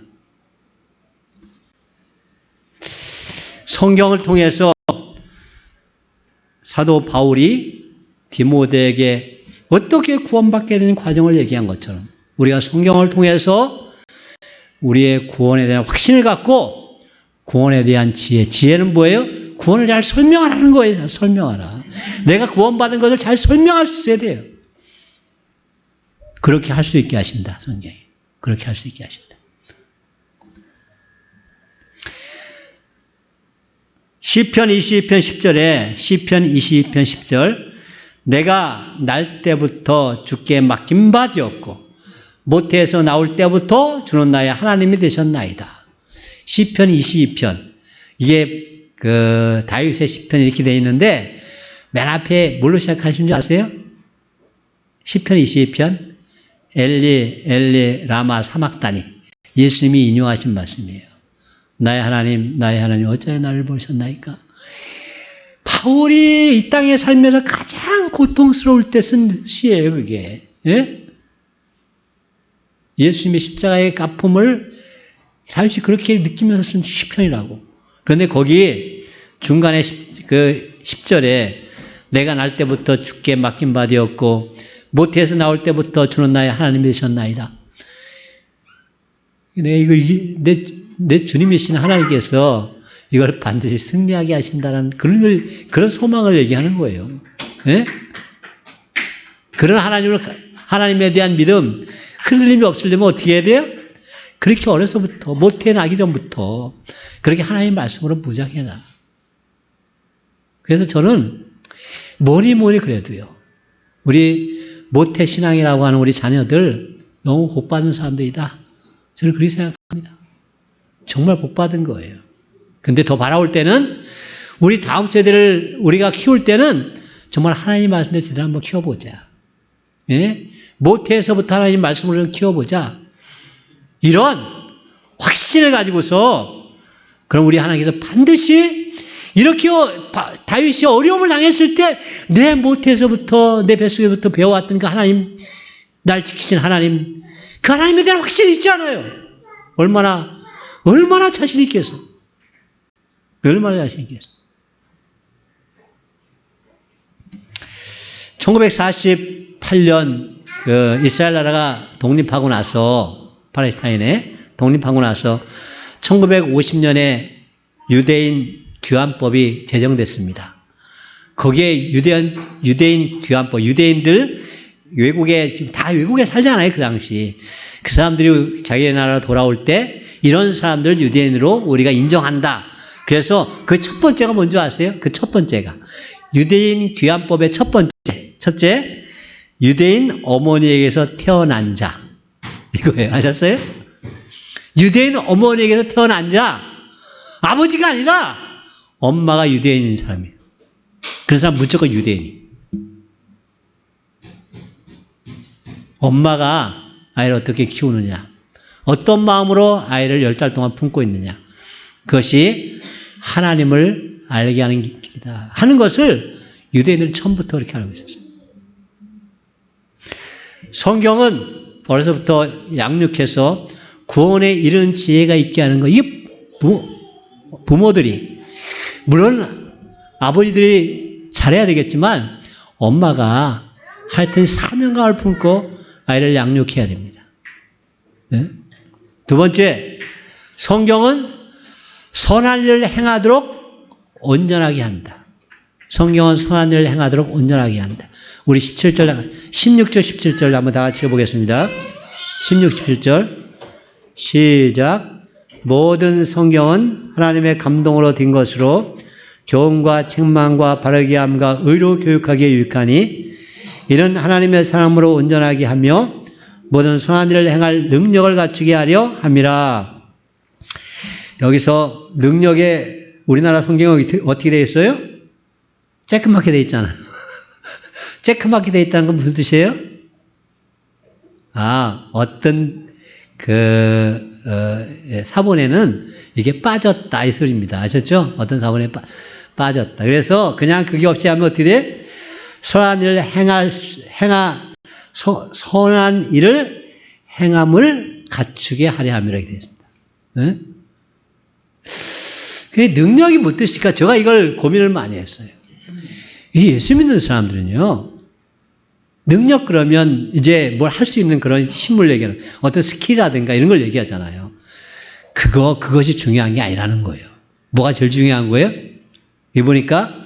성경을 통해서 사도 바울이 디모데에게 어떻게 구원받게 되는 과정을 얘기한 것처럼 우리가 성경을 통해서 우리의 구원에 대한 확신을 갖고 구원에 대한 지혜는 뭐예요? 구원을 잘 설명하라는 거예요. 설명하라. 내가 구원받은 것을 잘 설명할 수 있어야 돼요. 그렇게 할 수 있게 하신다. 성경이. 그렇게 할 수 있게 하신다. 시편 22편 10절에 시편 22편 10절 내가 날 때부터 주께 맡긴 바 되었고 모태에서 나올 때부터 주는 나의 하나님이 되셨나이다. 시편 22편 이게 그 다윗의 시편이 이렇게 되어 있는데 맨 앞에 뭘로 시작하신 줄 아세요? 시편 22편 엘리 엘리 라마 사막다니 예수님이 인용하신 말씀이에요. 나의 하나님 어찌하여 나를 버리셨나이까? 바울이 이 땅에 살면서 가장 고통스러울 때 쓴 시예요, 그게. 예? 예수님의 십자가의 아픔을 다윗이 그렇게 느끼면서 쓴 시편이라고. 그런데 거기 중간에 그 10절에 내가 날 때부터 주께 맡긴 바 되었고 모태에서 나올 때부터 주는 나의 하나님이 되셨나이다. 내 주님이신 하나님께서 이걸 반드시 승리하게 하신다는 그런 소망을 얘기하는 거예요. 예? 그런 하나님에 대한 믿음, 흔들림이 없으려면 어떻게 해야 돼요? 그렇게 어려서부터, 모태에 나기 전부터, 그렇게 하나님의 말씀으로 무장해놔. 그래서 저는 뭐니 그래도요. 우리 모태 신앙이라고 하는 우리 자녀들 너무 복받은 사람들이다. 저는 그렇게 생각합니다. 정말 복받은 거예요. 근데 더 바라올 때는 우리 다음 세대를 우리가 키울 때는 정말 하나님 말씀을 제대로 한번 키워보자. 예? 모태에서부터 하나님 말씀을 키워보자. 이런 확신을 가지고서 그럼 우리 하나님께서 반드시 이렇게 다윗이 어려움을 당했을 때 내 모태에서부터 내 뱃속에부터 배워왔던 그 하나님, 날 지키신 하나님, 그 하나님에 대한 확신이 있지 않아요? 얼마나 자신 있겠어? 얼마나 자신 있겠어? 1948년 그 이스라엘 나라가 독립하고 나서 팔레스타인에 독립하고 나서 1950년에 유대인 귀환법이 제정됐습니다. 거기에 유대인 귀환법, 유대인들 지금 다 외국에 살잖아요, 그 당시. 그 사람들이 자기 나라로 돌아올 때 이런 사람들을 유대인으로 우리가 인정한다. 그래서 그 첫 번째가 뭔지 아세요? 그 첫 번째가 유대인 귀환법의 첫째, 유대인 어머니에게서 태어난 자. 이거예요. 아셨어요? 유대인 어머니에게서 태어난 자. 아버지가 아니라 엄마가 유대인인 사람이에요. 그런 사람 무조건 유대인이. 엄마가 아이를 어떻게 키우느냐. 어떤 마음으로 아이를 10달 동안 품고 있느냐. 그것이 하나님을 알게 하는 길이다. 하는 것을 유대인들은 처음부터 그렇게 알고 있었어요. 성경은 어려서부터 양육해서 구원에 이른 지혜가 있게 하는 거. 이게 부모들이, 물론 아버지들이 잘해야 되겠지만 엄마가 하여튼 사명감을 품고 아이를 양육해야 됩니다. 네? 두 번째, 성경은 선한 일을 행하도록 온전하게 한다. 성경은 선한 일을 행하도록 온전하게 한다. 우리 16절, 17절 한번 다 같이 해보겠습니다. 16, 17절 시작. 모든 성경은 하나님의 감동으로 된 것으로 교훈과 책망과 바르게 함과 의로 교육하기에 유익하니 이는 하나님의 사람으로 온전하게 하며 모든 선한 일을 행할 능력을 갖추게 하려 함이라. 여기서 능력에 우리나라 성경은 어떻게 되어 있어요? 쬐끄맣게 되어 있잖아. 쬐끄맣게 되어 있다는 건 무슨 뜻이에요? 어떤 사본에는 이게 빠졌다 이 소리입니다. 아셨죠? 어떤 사본에 빠졌다. 그래서 그냥 그게 없이 하면 어떻게 돼? 선한 일을 선한 일을 행함을 갖추게 하려 함이라 되어 있습니다. 네? 그 능력이 못 드실까? 제가 이걸 고민을 많이 했어요. 이 예수 믿는 사람들은요, 능력 그러면 이제 뭘 할 수 있는 그런 힘을 얘기하는, 어떤 스킬이라든가 이런 걸 얘기하잖아요. 그것이 중요한 게 아니라는 거예요. 뭐가 제일 중요한 거예요? 여기 보니까,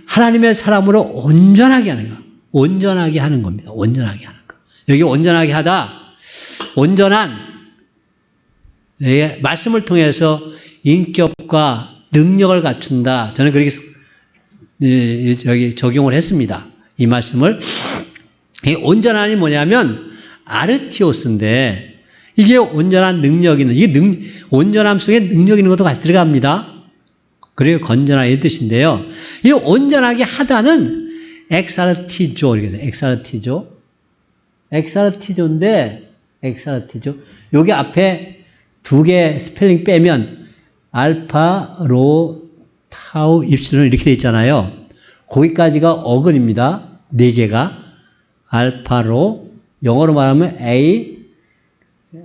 하나님의 사람으로 온전하게 하는 거. 온전하게 하는 겁니다. 온전하게 하는 거. 여기 온전하게 하다, 온전한, 말씀을 통해서 인격과 능력을 갖춘다. 저는 그렇게 적용을 했습니다. 이 말씀을. 이 온전함이 뭐냐면 아르티오스인데 이게 온전한 능력 있는, 이게 온전함 속에 능력 있는 것도 같이 들어갑니다. 그리고 건전한 이 뜻인데요. 이 온전하게 하다는 엑사르티조 이렇게 해서 엑사르티조인데 여기 앞에 두 개 스펠링 빼면 알파, 로, 타우, 입실론 이렇게 돼 있잖아요. 거기까지가 어근입니다. 네 개가. 알파로, 영어로 말하면 A,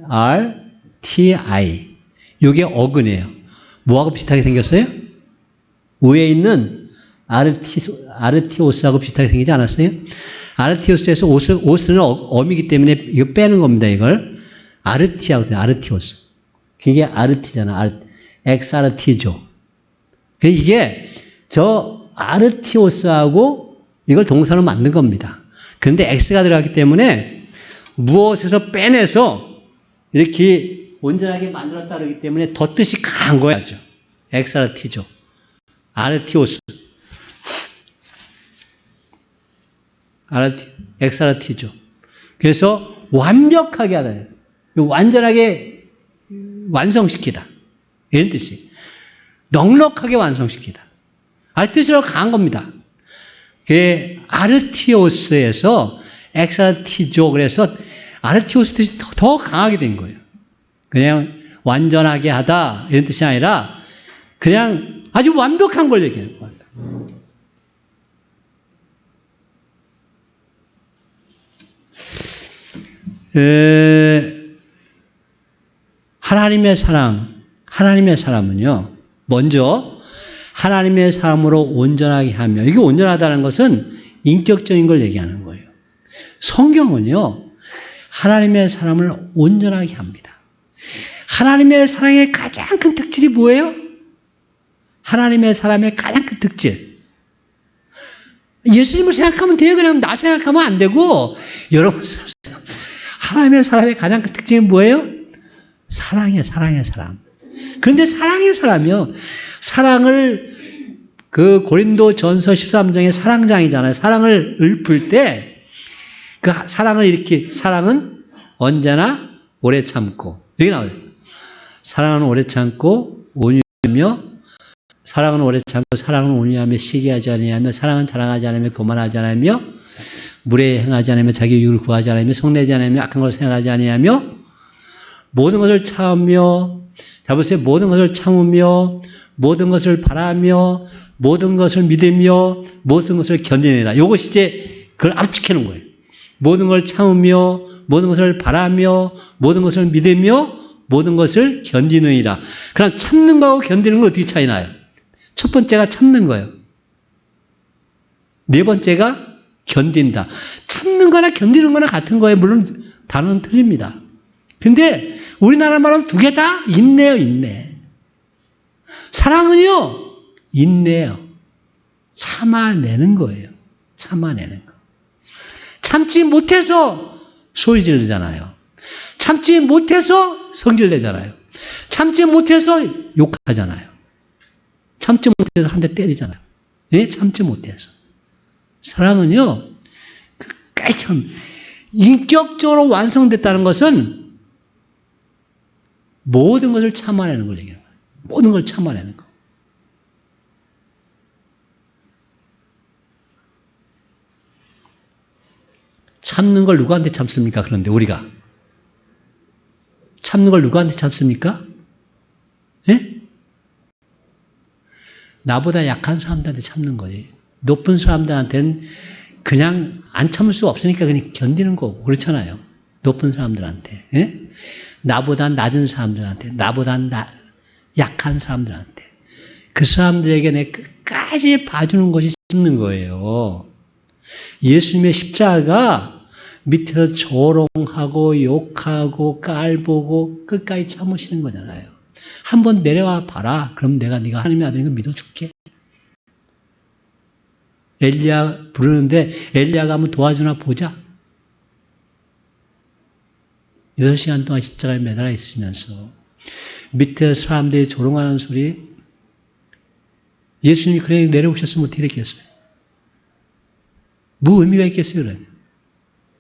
R, T, I. 이게 어근이에요. 뭐하고 비슷하게 생겼어요? 위에 있는 아르티오스하고 비슷하게 생기지 않았어요? 아르티오스에서 오스는 어미기 때문에 이거 빼는 겁니다, 이걸. 아르티오스. 그게 아르티잖아. 엑사르티조. 이게 저 아르티오스하고 이걸 동사로 만든 겁니다. 근데 X가 들어갔기 때문에 무엇에서 빼내서 이렇게 온전하게 만들었다 그러기 때문에 더 뜻이 강한 거야죠. 엑사르티조. 아르티오스. 엑사르티조. 그래서 완벽하게 하다. 완전하게 완성시키다. 이런 뜻이. 넉넉하게 완성시키다. 뜻으로 강한 겁니다. 그 아르티오스에서 엑사르티조 그래서 아르티오스 뜻이 더 강하게 된 거예요. 그냥 완전하게 하다 이런 뜻이 아니라 그냥 아주 완벽한 걸 얘기하는 겁니다. 하나님의 사람은요, 먼저 하나님의 사람으로 온전하게 하며, 이게 온전하다는 것은 인격적인 걸 얘기하는 거예요. 성경은요, 하나님의 사람을 온전하게 합니다. 하나님의 사랑의 가장 큰 특질이 뭐예요? 하나님의 사람의 가장 큰 특질. 예수님을 생각하면 돼요. 그냥 나 생각하면 안 되고, 여러분 하나님의 사람의 가장 큰 특징이 뭐예요? 사랑의 사람. 그런데 사랑의 사람이요. 사랑을 그 고린도 전서 13장의 사랑장이잖아요. 사랑을 읊을 때 그 사랑을 이렇게 사랑은 언제나 오래 참고 여기 나와요. 사랑은 오래 참고 온유하며 사랑은 오래 참고 사랑은 온유하며 시기하지 아니하며 사랑은 자랑하지 않으며 교만하지 않으며 무례 행하지 않으며 자기 유익을 구하지 않으며 성내지 않으며 악한 걸 생각하지 아니하며 모든 것을 참으며 잡으세요. 모든 것을 참으며 모든 것을 바라며 모든 것을 믿으며 모든 것을 견디느라. 이것이 이제 그걸 압축해 놓은 거예요. 모든 걸 참으며 모든 것을 바라며 모든 것을 믿으며 모든 것을 견디느니라. 그럼 참는 거하고 견디는 거 어떻게 차이 나요? 첫 번째가 참는 거예요. 네 번째가 견딘다. 참는 거나 견디는 거나 같은 거예요. 물론 단어는 틀립니다. 근데 우리나라 말하면 두 개 다 있네요, 있네. 사랑은요, 인내요. 참아내는 거예요. 참아내는 거. 참지 못해서 소리 지르잖아요. 참지 못해서 성질 내잖아요. 참지 못해서 욕하잖아요. 참지 못해서 한 대 때리잖아요. 예? 참지 못해서. 사랑은요, 끝까지 참, 인격적으로 완성됐다는 것은 모든 것을 참아내는 걸 얘기하는 거예요. 모든 걸 참아내는 거. 참는 걸 누구한테 참습니까? 그런데 우리가. 참는 걸 누구한테 참습니까? 예? 나보다 약한 사람들한테 참는 거지. 높은 사람들한테는 그냥 안 참을 수가 없으니까 그냥 견디는 거고 그렇잖아요. 높은 사람들한테. 예? 나보다 낮은 사람들한테, 나보다 약한 사람들한테. 그 사람들에게 내 끝까지 봐주는 것이 참는 거예요. 예수님의 십자가가 밑에서 조롱하고 욕하고 깔보고 끝까지 참으시는 거잖아요. 한번 내려와 봐라. 그럼 내가 네가 하나님의 아들인 걸 믿어줄게. 엘리야 부르는데 엘리야가 한번 도와주나 보자. 8시간 동안 십자가에 매달아 있으면서 밑에 사람들이 조롱하는 소리, 예수님이 그래 내려오셨으면 어떻게 됐겠어요? 뭐 의미가 있겠어요, 그래?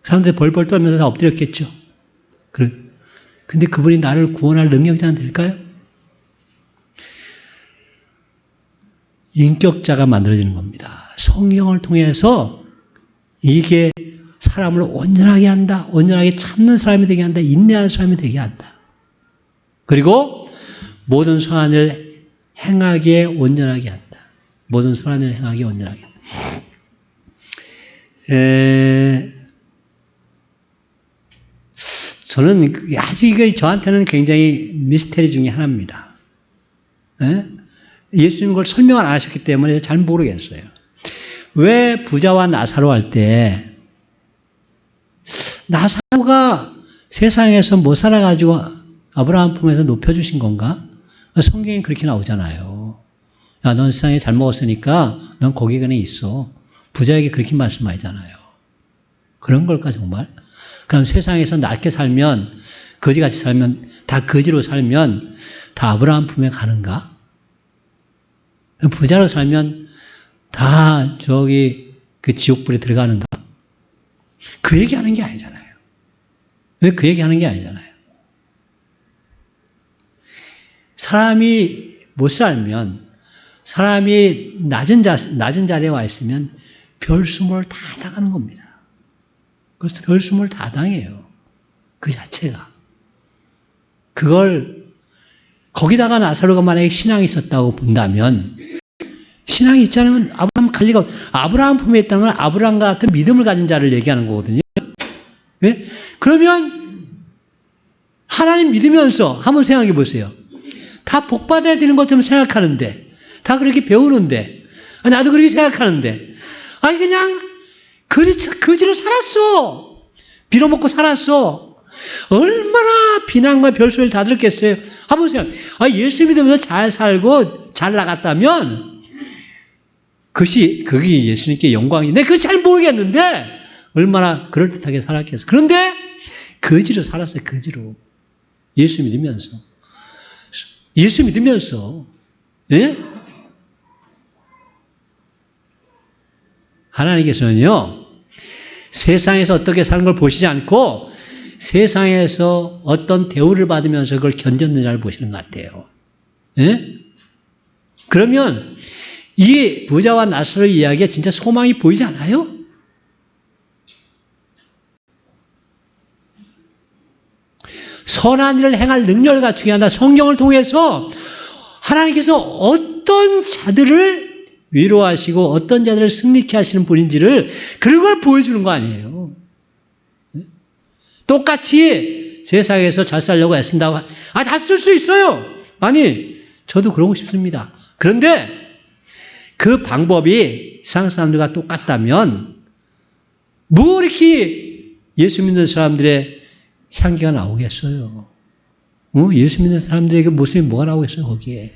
사람들이 벌벌 떨면서 다 엎드렸겠죠. 근데 그분이 나를 구원할 능력자는 될까요? 인격자가 만들어지는 겁니다. 성령을 통해서 이게 사람을 온전하게 한다. 온전하게 참는 사람이 되게 한다. 인내하는 사람이 되게 한다. 그리고 모든 선한을 행하기에 온전하게 한다. 모든 선한을 행하기에 온전하게 한다. 저는 아주 이게 저한테는 굉장히 미스테리 중에 하나입니다. 예수님 그걸 설명을 안 하셨기 때문에 잘 모르겠어요. 왜 부자와 나사로 할 때 나사로가 세상에서 못 살아가지고 아브라함 품에서 높여주신 건가? 성경에 그렇게 나오잖아요. 야, 넌 세상에 잘 먹었으니까 넌 거기 그냥 있어. 부자에게 그렇게 말씀하잖아요. 그런 걸까 정말? 그럼 세상에서 낮게 살면, 거지같이 살면, 다 거지로 살면 다 아브라함 품에 가는가? 부자로 살면 다 저기 그 지옥불에 들어가는가? 그 얘기하는 게 아니잖아요. 왜 그 얘기하는 게 아니잖아요. 사람이 못 살면, 사람이 낮은 자리에 와 있으면 별수모를 다 당하는 겁니다. 그래서 별수모를 다 당해요. 그 자체가. 그걸 거기다가 나사로가 만약에 신앙이 있었다고 본다면 신앙이 있지 않으면 아브라함 갈 리가 아브라함 품에 있다는 건 아브라함과 같은 믿음을 가진 자를 얘기하는 거거든요. 왜? 그러면 하나님 믿으면서 한번 생각해 보세요. 다 복받아야 되는 것처럼 생각하는데 다 그렇게 배우는데 나도 그렇게 생각하는데 아니 그냥 거지로 살았어. 빌어먹고 살았어. 얼마나 비난과 별소리를 다 들었겠어요. 한번 생각. 예수 믿으면서 잘 살고 잘 나갔다면 그게 예수님께 영광이. 내가 그걸 잘 모르겠는데 얼마나 그럴듯하게 살았겠어. 그런데 거지로 살았어요. 거지로. 예수 믿으면서. 예수 믿으면서. 예? 하나님께서는요. 세상에서 어떻게 사는 걸 보시지 않고 세상에서 어떤 대우를 받으면서 그걸 견뎠느냐를 보시는 것 같아요. 예? 그러면 이 부자와 나사로 이야기에 진짜 소망이 보이지 않아요? 선한 일을 행할 능력을 갖추게 한다. 성경을 통해서 하나님께서 어떤 자들을 위로하시고 어떤 자들을 승리케 하시는 분인지를 그런 걸 보여주는 거 아니에요. 똑같이 세상에서 잘 살려고 애쓴다고 다 쓸 수 있어요. 아니 저도 그러고 싶습니다. 그런데 그 방법이 세상 사람들과 똑같다면 뭐 이렇게 예수 믿는 사람들의 향기가 나오겠어요. 예수 믿는 사람들에게 모습이 뭐가 나오겠어요 거기에.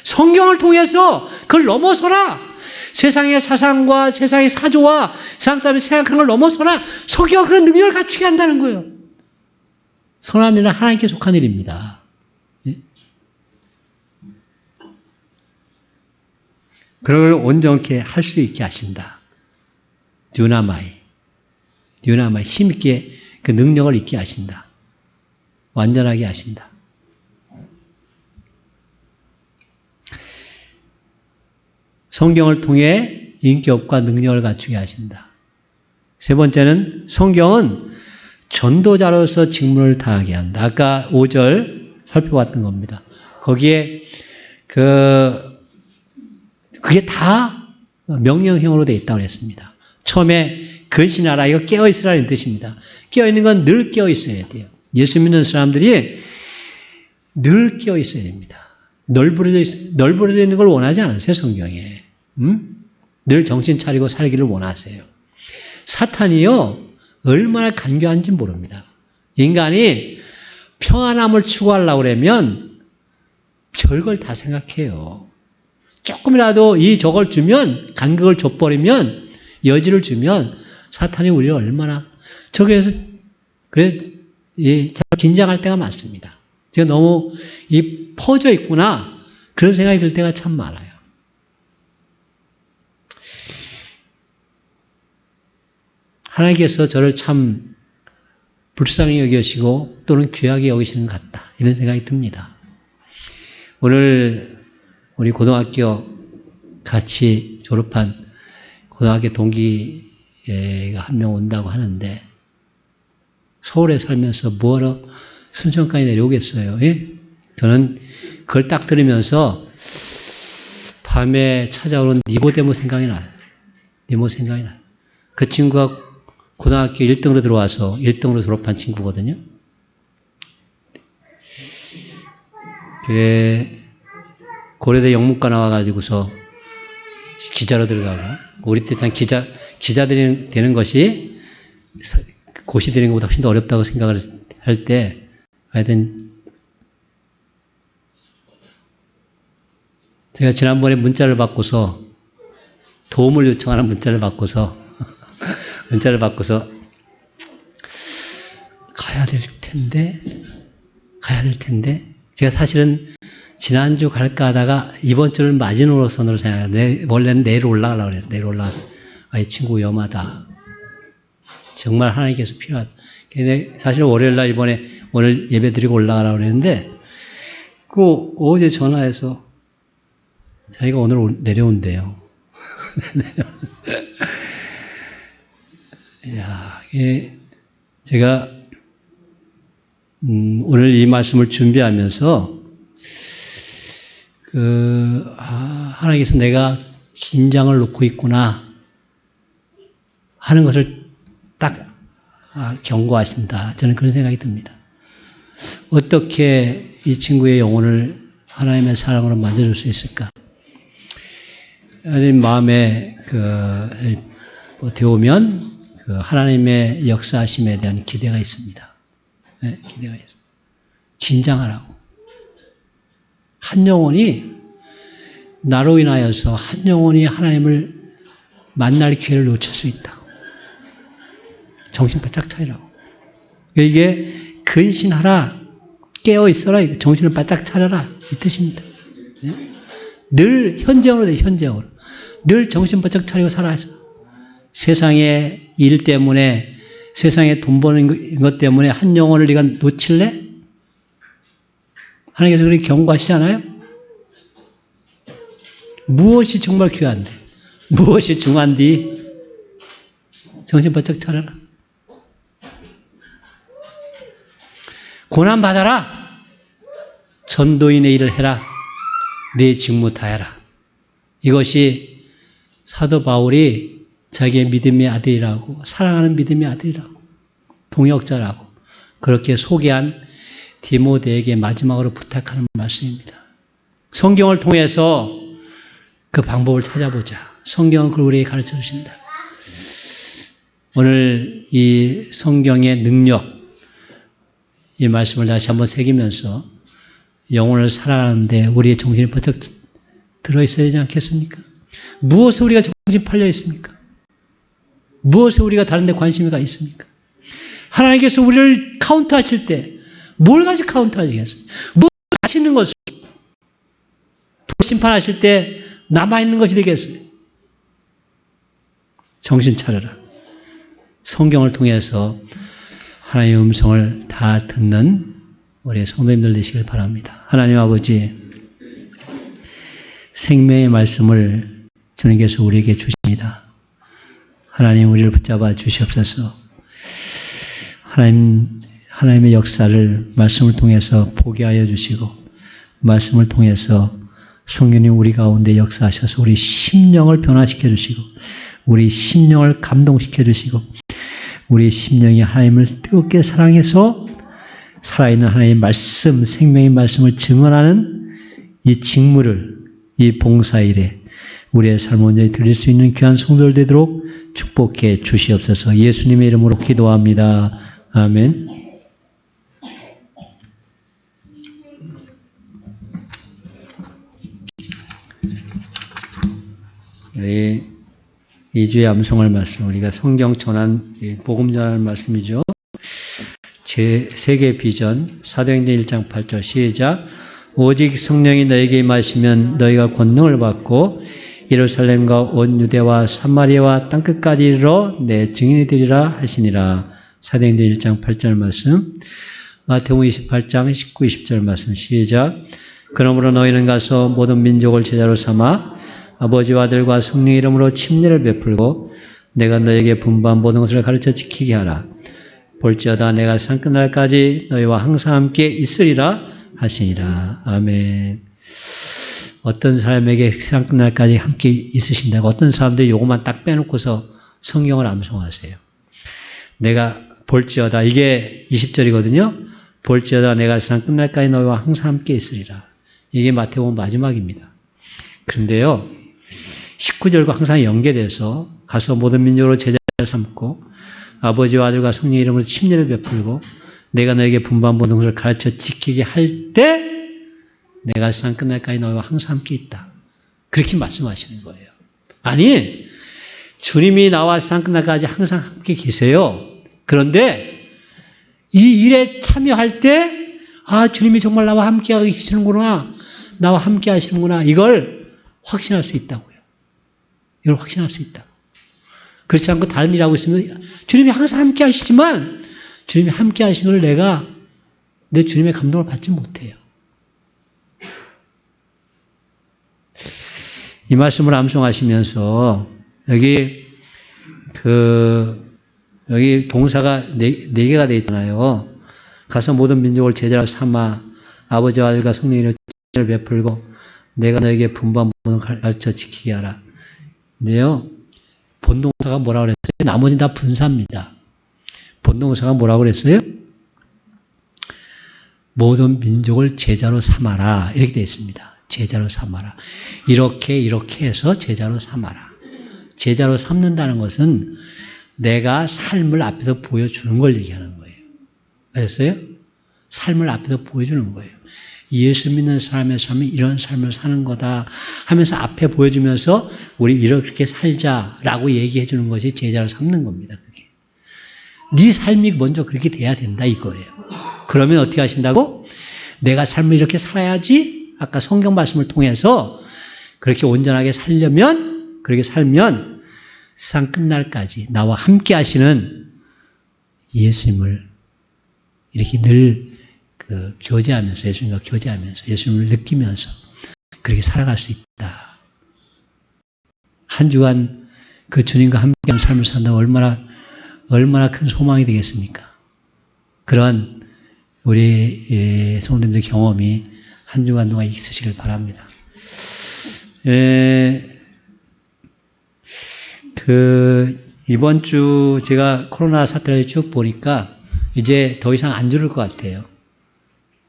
성경을 통해서 그걸 넘어서라. 세상의 사상과 세상의 사조와 세상 사람이 생각하는 걸 넘어서라. 성경은 그런 능력을 갖추게 한다는 거예요. 선한 일은 하나님께 속한 일입니다. 예? 그걸 온전케 할 수 있게 하신다. 듀나마이 힘있게 그 능력을 있게 하신다. 완전하게 하신다. 성경을 통해 인격과 능력을 갖추게 하신다. 세 번째는 성경은 전도자로서 직무를 다하게 한다. 아까 5절 살펴봤던 겁니다. 거기에 그게 다 명령형으로 되어 있다고 했습니다. 처음에 근신하라, 이거 깨어있으라는 뜻입니다. 깨어있는 건 늘 깨어있어야 돼요. 예수 믿는 사람들이 늘 깨어있어야 됩니다. 널브러져 있는 걸 원하지 않으세요, 성경에. 늘 정신 차리고 살기를 원하세요. 사탄이요, 얼마나 간교한지 모릅니다. 인간이 평안함을 추구하려고 그러면 별걸 다 생각해요. 조금이라도 저걸 주면, 간격을 줘버리면, 여지를 주면, 사탄이 우리를 얼마나, 긴장할 때가 많습니다. 제가 너무 퍼져 있구나, 그런 생각이 들 때가 참 많아요. 하나님께서 저를 참 불쌍히 여기시고 또는 귀하게 여기시는 것 같다. 이런 생각이 듭니다. 오늘 우리 고등학교 같이 졸업한 고등학교 동기가 한 명 온다고 하는데 서울에 살면서 뭐하러 순천까지 내려오겠어요? 예? 저는 그걸 딱 들으면서 밤에 찾아오는 니고데모 생각이 나요. 그 친구가 고등학교 1등으로 들어와서 1등으로 졸업한 친구거든요. 고려대 영문과 나와가지고서 기자로 들어가고, 우리 때 참 기자들이 되는 것이 고시 되는 것보다 훨씬 더 어렵다고 생각을 할 때, 하여튼, 제가 지난번에 문자를 받고서, 도움을 요청하는 문자를 받고서, 가야 될 텐데, 제가 사실은 지난주 갈까 하다가 이번 주를 마지노선으로 생각해요. 원래는 내일 올라가려고 그래요. 내일 올라가서. 이 친구 위험하다. 정말 하나님께서 필요하다. 사실 월요일 날 오늘 예배 드리고 올라가려고 그랬는데, 어제 전화해서 자기가 오늘 내려온대요. 제가, 오늘 이 말씀을 준비하면서, 하나님께서 내가 긴장을 놓고 있구나 하는 것을 딱 경고하신다. 저는 그런 생각이 듭니다. 어떻게 이 친구의 영혼을 하나님의 사랑으로 만져줄 수 있을까? 하나님 마음에 되오면 하나님의 역사하심에 대한 기대가 있습니다. 네, 기대가 있습니다. 긴장하라고. 한 영혼이 나로 인하여서 한 영혼이 하나님을 만날 기회를 놓칠 수 있다고. 정신 바짝 차리라고. 이게 근신하라, 깨어있어라, 정신을 바짝 차려라 이 뜻입니다. 늘 현재형으로 돼, 현재형으로. 늘 정신 바짝 차리고 살아야죠. 세상의 일 때문에, 세상에 돈 버는 것 때문에 한 영혼을 네가 놓칠래? 하나님께서 그렇게 경고하시잖아요? 무엇이 정말 귀한데? 무엇이 중한디? 정신 바짝 차려라. 고난받아라. 전도인의 일을 해라. 내 직무 다해라. 이것이 사도 바울이 자기의 믿음의 아들이라고, 사랑하는 믿음의 아들이라고, 동역자라고 그렇게 소개한 디모데에게 마지막으로 부탁하는 말씀입니다. 성경을 통해서 그 방법을 찾아보자. 성경은 그걸 우리에게 가르쳐 주신다. 오늘 이 성경의 능력, 이 말씀을 다시 한번 새기면서 영혼을 사랑하는데 우리의 정신이 들어있어야 되지 않겠습니까? 무엇에 우리가 정신 팔려 있습니까? 무엇에 우리가 다른 데 관심이 가 있습니까? 하나님께서 우리를 카운트하실 때 뭘 가지고 카운트하시겠어요? 뭘 하시는 것을 심판하실 때 남아있는 것이 되겠어요? 정신 차려라. 성경을 통해서 하나님의 음성을 다 듣는 우리 성도님들 되시길 바랍니다. 하나님 아버지, 생명의 말씀을 주님께서 우리에게 주십니다. 하나님 우리를 붙잡아 주시옵소서. 하나님의 역사를 말씀을 통해서 보게 하여 주시고, 말씀을 통해서 성령님 우리 가운데 역사하셔서 우리 심령을 변화시켜 주시고, 우리 심령을 감동시켜 주시고, 우리 심령이 하나님을 뜨겁게 사랑해서 살아있는 하나님의 말씀, 생명의 말씀을 증언하는 이 직무를, 이 봉사일에 우리의 삶 온전히 드릴 수 있는 귀한 성도들 되도록 축복해 주시옵소서. 예수님의 이름으로 기도합니다. 아멘. 우리 2주의 암송할 말씀, 우리가 성경 전한, 복음 전하는 말씀이죠. 제 세계 비전, 사도행전 1장 8절 시작. 오직 성령이 너에게 임하시면 너희가 권능을 받고 예루살렘과 온 유대와 사마리아와 땅끝까지 이르러 내 증인이 되리라 하시니라. 사도행전 1장 8절 말씀, 마태복음 28장 19, 20절 말씀 시작. 그러므로 너희는 가서 모든 민족을 제자로 삼아 아버지와 아들과 성령의 이름으로 침례를 베풀고 내가 너에게 분부한 모든 것을 가르쳐 지키게 하라. 볼지어다 내가 세상 끝날까지 너희와 항상 함께 있으리라 하시니라. 아멘. 어떤 사람에게 세상 끝날까지 함께 있으신다고, 어떤 사람들이 요것만 딱 빼놓고서 성경을 암송하세요. 내가 볼지어다, 이게 20절이거든요. 볼지어다 내가 세상 끝날까지 너희와 항상 함께 있으리라. 이게 마태복음 마지막입니다. 그런데요, 19절과 항상 연계돼서 가서 모든 민족으로 제자를 삼고 아버지와 아들과 성령의 이름으로 침례를 베풀고 내가 너에게 분부한 모든 것을 가르쳐 지키게 할 때 내가 세상 끝날까지 너희와 항상 함께 있다. 그렇게 말씀하시는 거예요. 아니, 주님이 나와 세상 끝날까지 항상 함께 계세요. 그런데 이 일에 참여할 때 주님이 정말 나와 함께 하시는구나, 나와 함께 하시는구나, 이걸 확신할 수 있다고요. 이걸 확신할 수 있다. 그렇지 않고 다른 일 하고 있으면 주님이 항상 함께 하시지만 주님이 함께 하시는 걸 내가 내 주님의 감동을 받지 못해요. 이 말씀을 암송하시면서 여기 동사가 네 개가 되어 있잖아요. 가서 모든 민족을 제자로 삼아 아버지와 아들과 성령의 이름을 베풀고 내가 너에게 분부한 모든 것을 가르쳐 지키게 하라. 근데요, 본동사가 뭐라고 그랬어요? 나머지는 다 분사입니다. 본동사가 뭐라고 그랬어요? 모든 민족을 제자로 삼아라. 이렇게 되어 있습니다. 제자로 삼아라. 이렇게 해서 제자로 삼아라. 제자로 삼는다는 것은 내가 삶을 앞에서 보여주는 걸 얘기하는 거예요. 아셨어요? 삶을 앞에서 보여주는 거예요. 예수 믿는 사람의 삶이 이런 삶을 사는 거다 하면서 앞에 보여주면서 우리 이렇게 살자라고 얘기해 주는 것이 제자로 삼는 겁니다. 그게. 네 삶이 먼저 그렇게 돼야 된다 이거예요. 그러면 어떻게 하신다고? 내가 삶을 이렇게 살아야지. 아까 성경 말씀을 통해서 그렇게 온전하게 살려면, 그렇게 살면 세상 끝날까지 나와 함께 하시는 예수님을 이렇게 늘 교제하면서, 예수님과 교제하면서, 예수님을 느끼면서 그렇게 살아갈 수 있다. 한 주간 그 주님과 함께한 삶을 산다고 얼마나 큰 소망이 되겠습니까? 그런 우리 성도님들 경험이 한 주간 동안 있으시길 바랍니다. 이번 주 제가 코로나 사태를 쭉 보니까 이제 더 이상 안 줄을 것 같아요.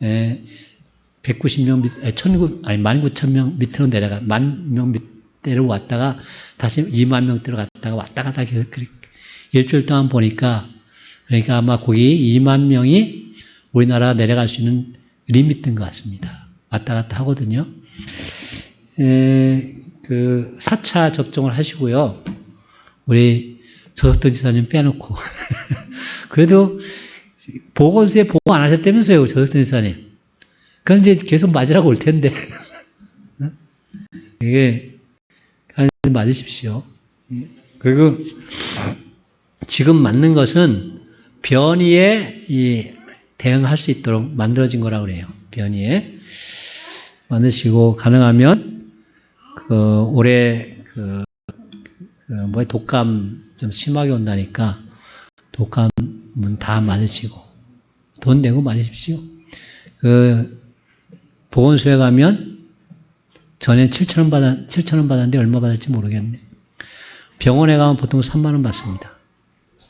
190명 19,000명 밑으로 내려가, 10,000명 밑으로 왔다가 다시 20,000명 들어갔다가 왔다 갔다 일주일 동안 보니까, 그러니까 아마 거기 20,000명이 우리나라 내려갈 수 있는 리미트인 것 같습니다. 왔다 갔다 하거든요. 그 4차 접종을 하시고요. 우리 조석돈 지사님 빼놓고. 그래도 보건소에 보고 안 하셨다면서요, 조석돈 지사님. 그럼 이제 계속 맞으라고 올 텐데. 이게, 맞으십시오. 그리고 지금 맞는 것은 변이에 대응할 수 있도록 만들어진 거라고 그래요. 변이에. 만드시고, 가능하면, 올해, 독감 좀 심하게 온다니까, 독감은 다 맞으시고, 돈 내고 맞으십시오. 보건소에 가면, 전에 7,000원 받았는데 얼마 받을지 모르겠네. 병원에 가면 보통 3만원 받습니다.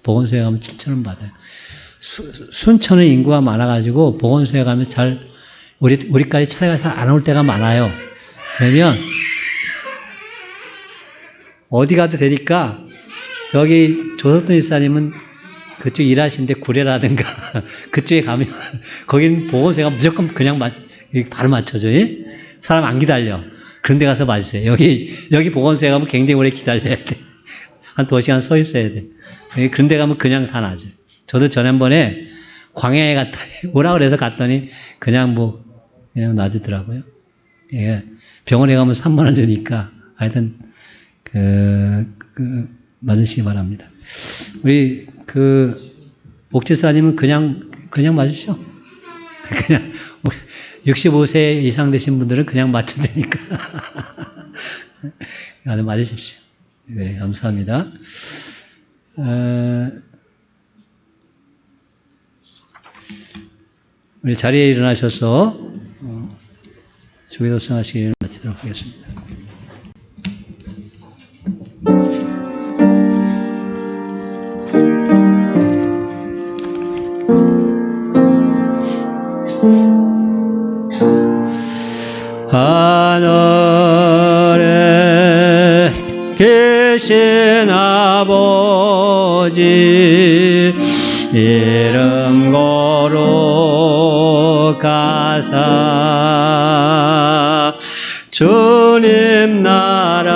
보건소에 가면 7,000원 받아요. 순천은 인구가 많아가지고, 보건소에 가면 우리까지 차례가 잘 안 올 때가 많아요. 그러면, 어디 가도 되니까, 저기 조석돈 일사님은 그쪽 일하시는데 구례라든가, 그쪽에 가면, 거긴 보건소가 무조건 그냥 바로 맞춰줘. 예? 사람 안 기다려. 그런 데 가서 맞으세요. 여기 보건소에 가면 굉장히 오래 기다려야 돼. 한 2시간 서 있어야 돼. 그런 데 가면 그냥 다 놔줘요. 저도 전에 광야에 오라 그래서 갔더니 그냥 놔주더라고요. 예. 병원에 가면 3만원 주니까 하여튼, 맞으시기 바랍니다. 우리, 목지사님은 그냥 맞으시오. 그냥, 65세 이상 되신 분들은 그냥 맞춰주니까. 맞으십시오. 네, 감사합니다. 우리 자리에 일어나셔서, 주기도 수행하시기를 마치도록 하겠습니다. 하늘에 계신 아버지 이름 거룩하사 주님 나라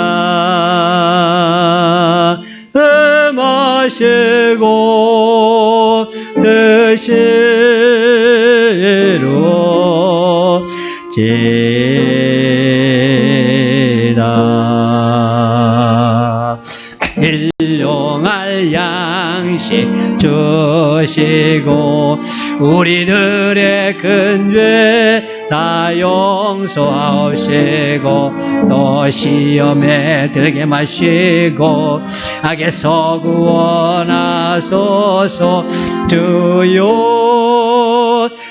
음하시고 뜻이로 지다 일용할 양식 주시고 우리들의 근죄 다 용서하시고 또 시험에 들게 마시고 악에서 구원하소서. 주여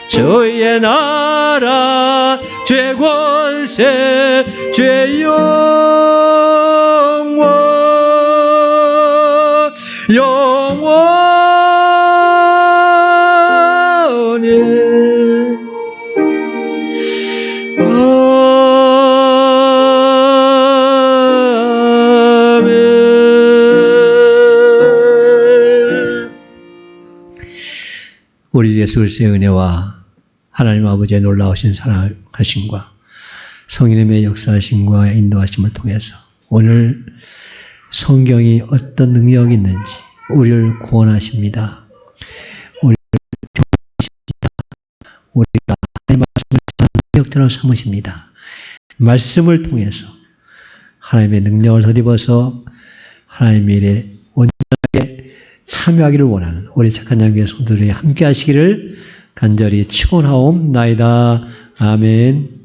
주의 나라 주의 권세 주의 영원 영원히 아멘. 우리 예수 그리스도의 은혜와 하나님 아버지의 놀라우신 사랑하심과 성령님의 역사하심과 인도하심을 통해서 오늘 성경이 어떤 능력이 있는지 우리를 구원하십니다. 우리를 교훈하십니다. 우리가 하나님의 말씀을 능력대로 삼으십니다. 말씀을 통해서 하나님의 능력을 덧입어서 하나님의 일에 온전하게 참여하기를 원하는 우리 착한 양교회 성도들이 함께 하시기를 간절히 축원하옵나이다. 아멘.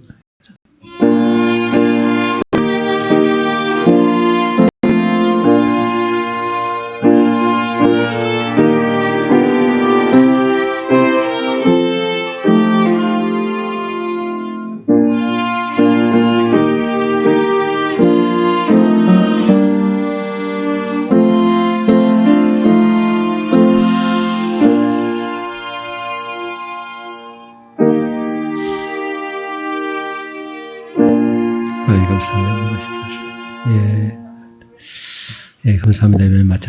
감사합니다. 예, 감사합니다.